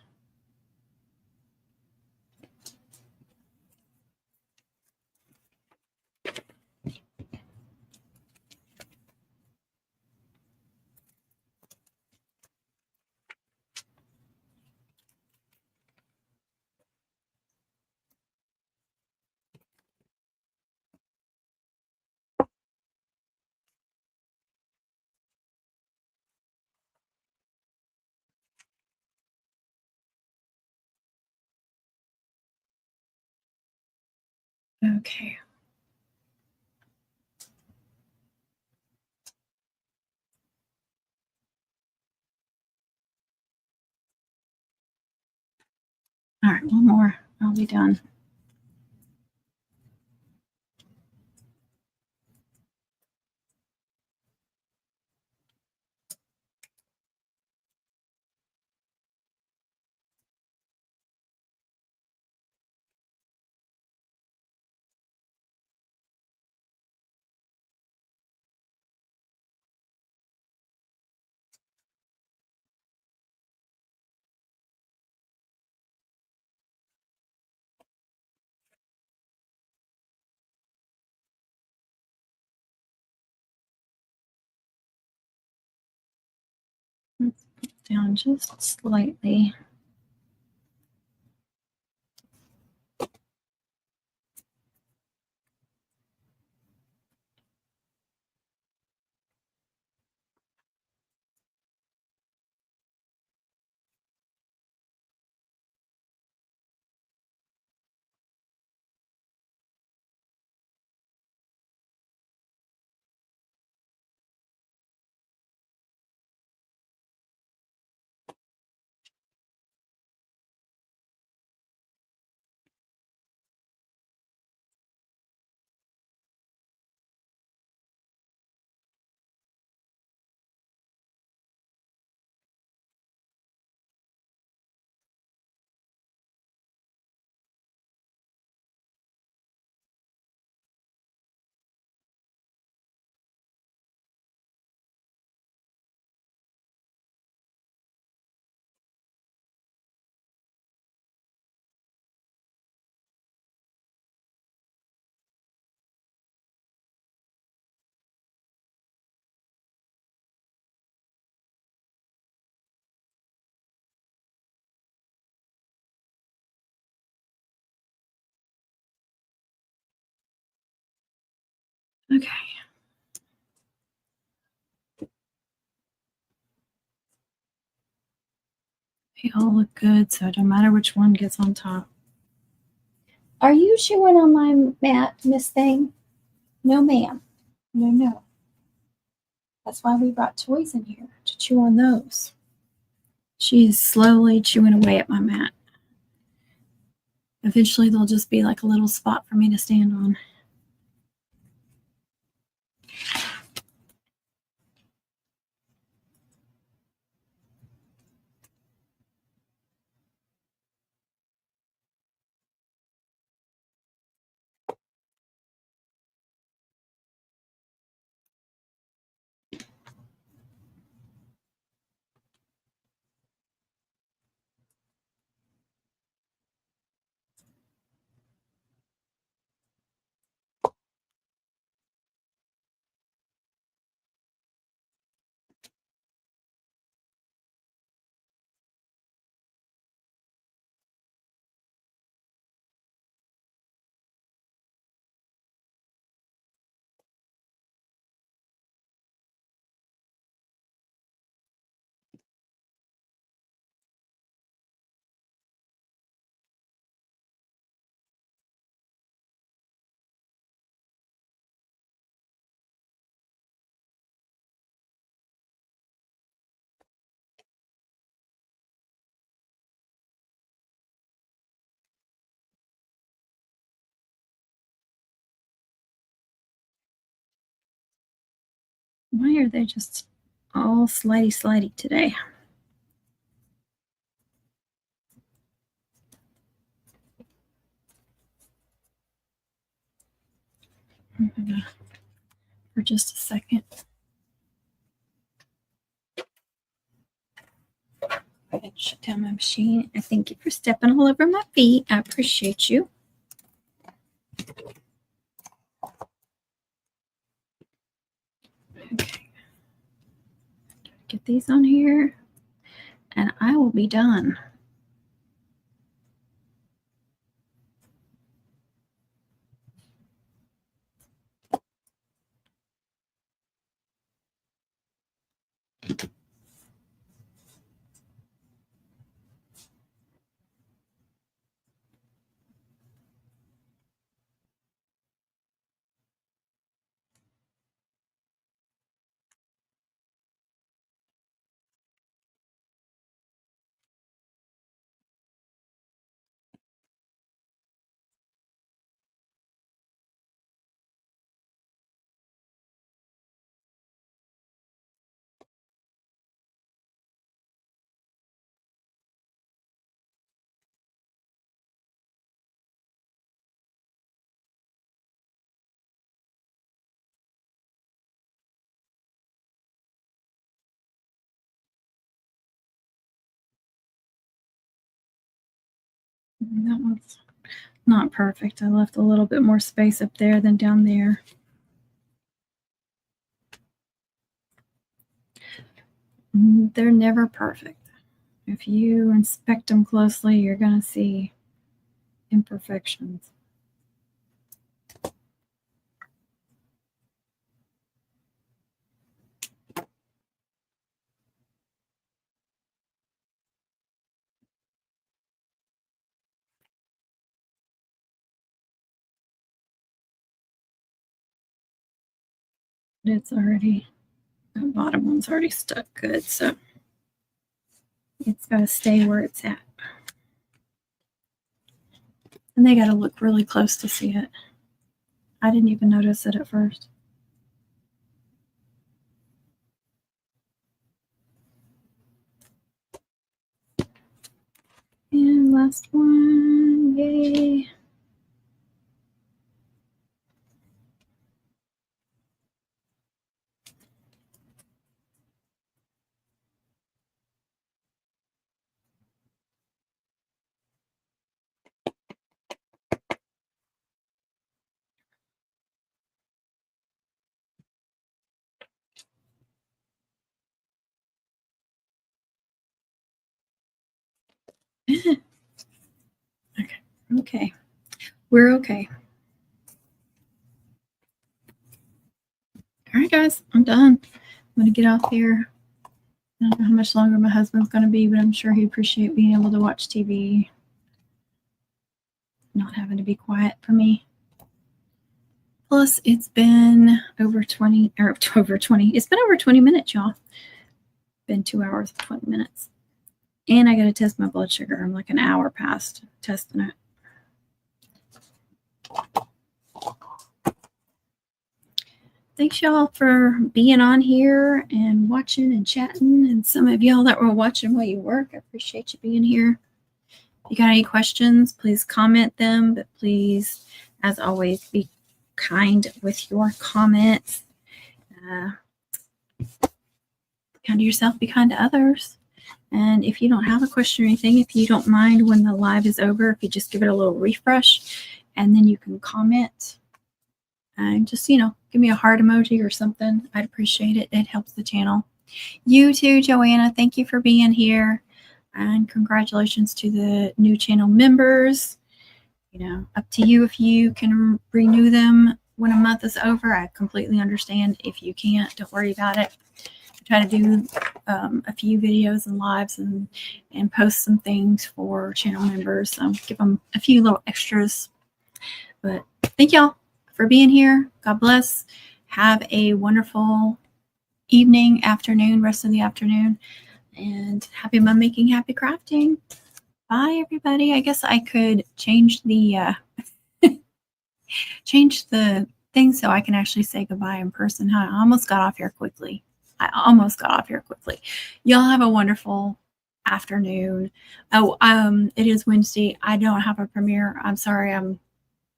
Okay. All right, one more. I'll be done. Let's put it down just slightly. Okay. They all look good, so it don't matter which one gets on top. Are you chewing on my mat, Miss Thing? No, ma'am. No, no. That's why we brought toys in here, to chew on those. She's slowly chewing away at my mat. Eventually, they'll just be like a little spot for me to stand on. Why are they just all slidey today? I'm gonna, for just a second, go ahead and shut down my machine. And thank you for stepping all over my feet. I appreciate you. Okay. Get these on here, and I will be done. That one's not perfect. I left a little bit more space up there than down there. They're never perfect. If you inspect them closely, you're going to see imperfections. It's already, the bottom one's already stuck good, so it's got to stay where it's at. And they got to look really close to see it. I didn't even notice it at first. And last one, yay. Okay. We're okay. All right, guys, I'm done. I'm going to get off here. I don't know how much longer my husband's going to be, but I'm sure he'd appreciate being able to watch TV, not having to be quiet for me. Plus, it's been over 20, it's been over 20 minutes, y'all. Been 2 hours and 20 minutes. And I got to test my blood sugar. I'm like an hour past testing it. Thanks, y'all, for being on here and watching and chatting. And some of y'all that were watching while you work, I appreciate you being here. If you got any questions, please comment them. But please, as always, be kind with your comments. Kind to yourself, be kind to others. And if you don't have a question or anything, if you don't mind when the live is over, if you just give it a little refresh and then you can comment and just, give me a heart emoji or something. I'd appreciate it. It helps the channel. You too, Joanna. Thank you for being here. And congratulations to the new channel members. Up to you if you can renew them when a month is over. I completely understand. If you can't, don't worry about it. I try to do a few videos and lives and post some things for channel members. So give them a few little extras. But thank y'all for being here. God bless. Have a wonderful evening, afternoon, rest of the afternoon. And happy mom making, happy crafting. Bye, everybody. I guess I could change the thing so I can actually say goodbye in person. I almost got off here quickly. Y'all have a wonderful afternoon. Oh, it is Wednesday. I don't have a premiere. I'm sorry. I'm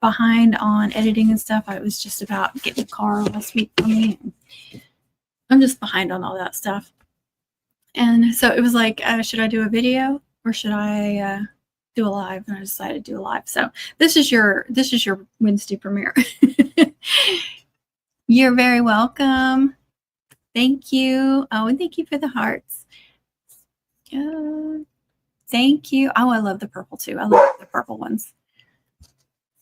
behind on editing and stuff. I was just about getting the car last week for me. I'm just behind on all that stuff. And so it was like, should I do a video or should I do a live? And I decided to do a live. So this is your Wednesday premiere. You're very welcome. Thank you. Oh, and thank you for the hearts. Thank you. Oh, I love the purple too. I love the purple ones.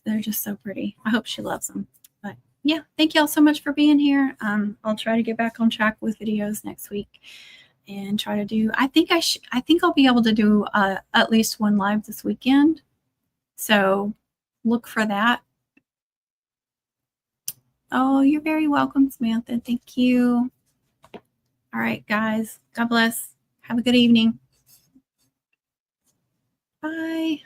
They're just so pretty. I hope she loves them. But yeah, thank you all so much for being here. I'll try to get back on track with videos next week and try to do, I think I'll be able to do at least one live this weekend. So look for that. Oh, you're very welcome, Samantha. Thank you. All right, guys. God bless. Have a good evening. Bye.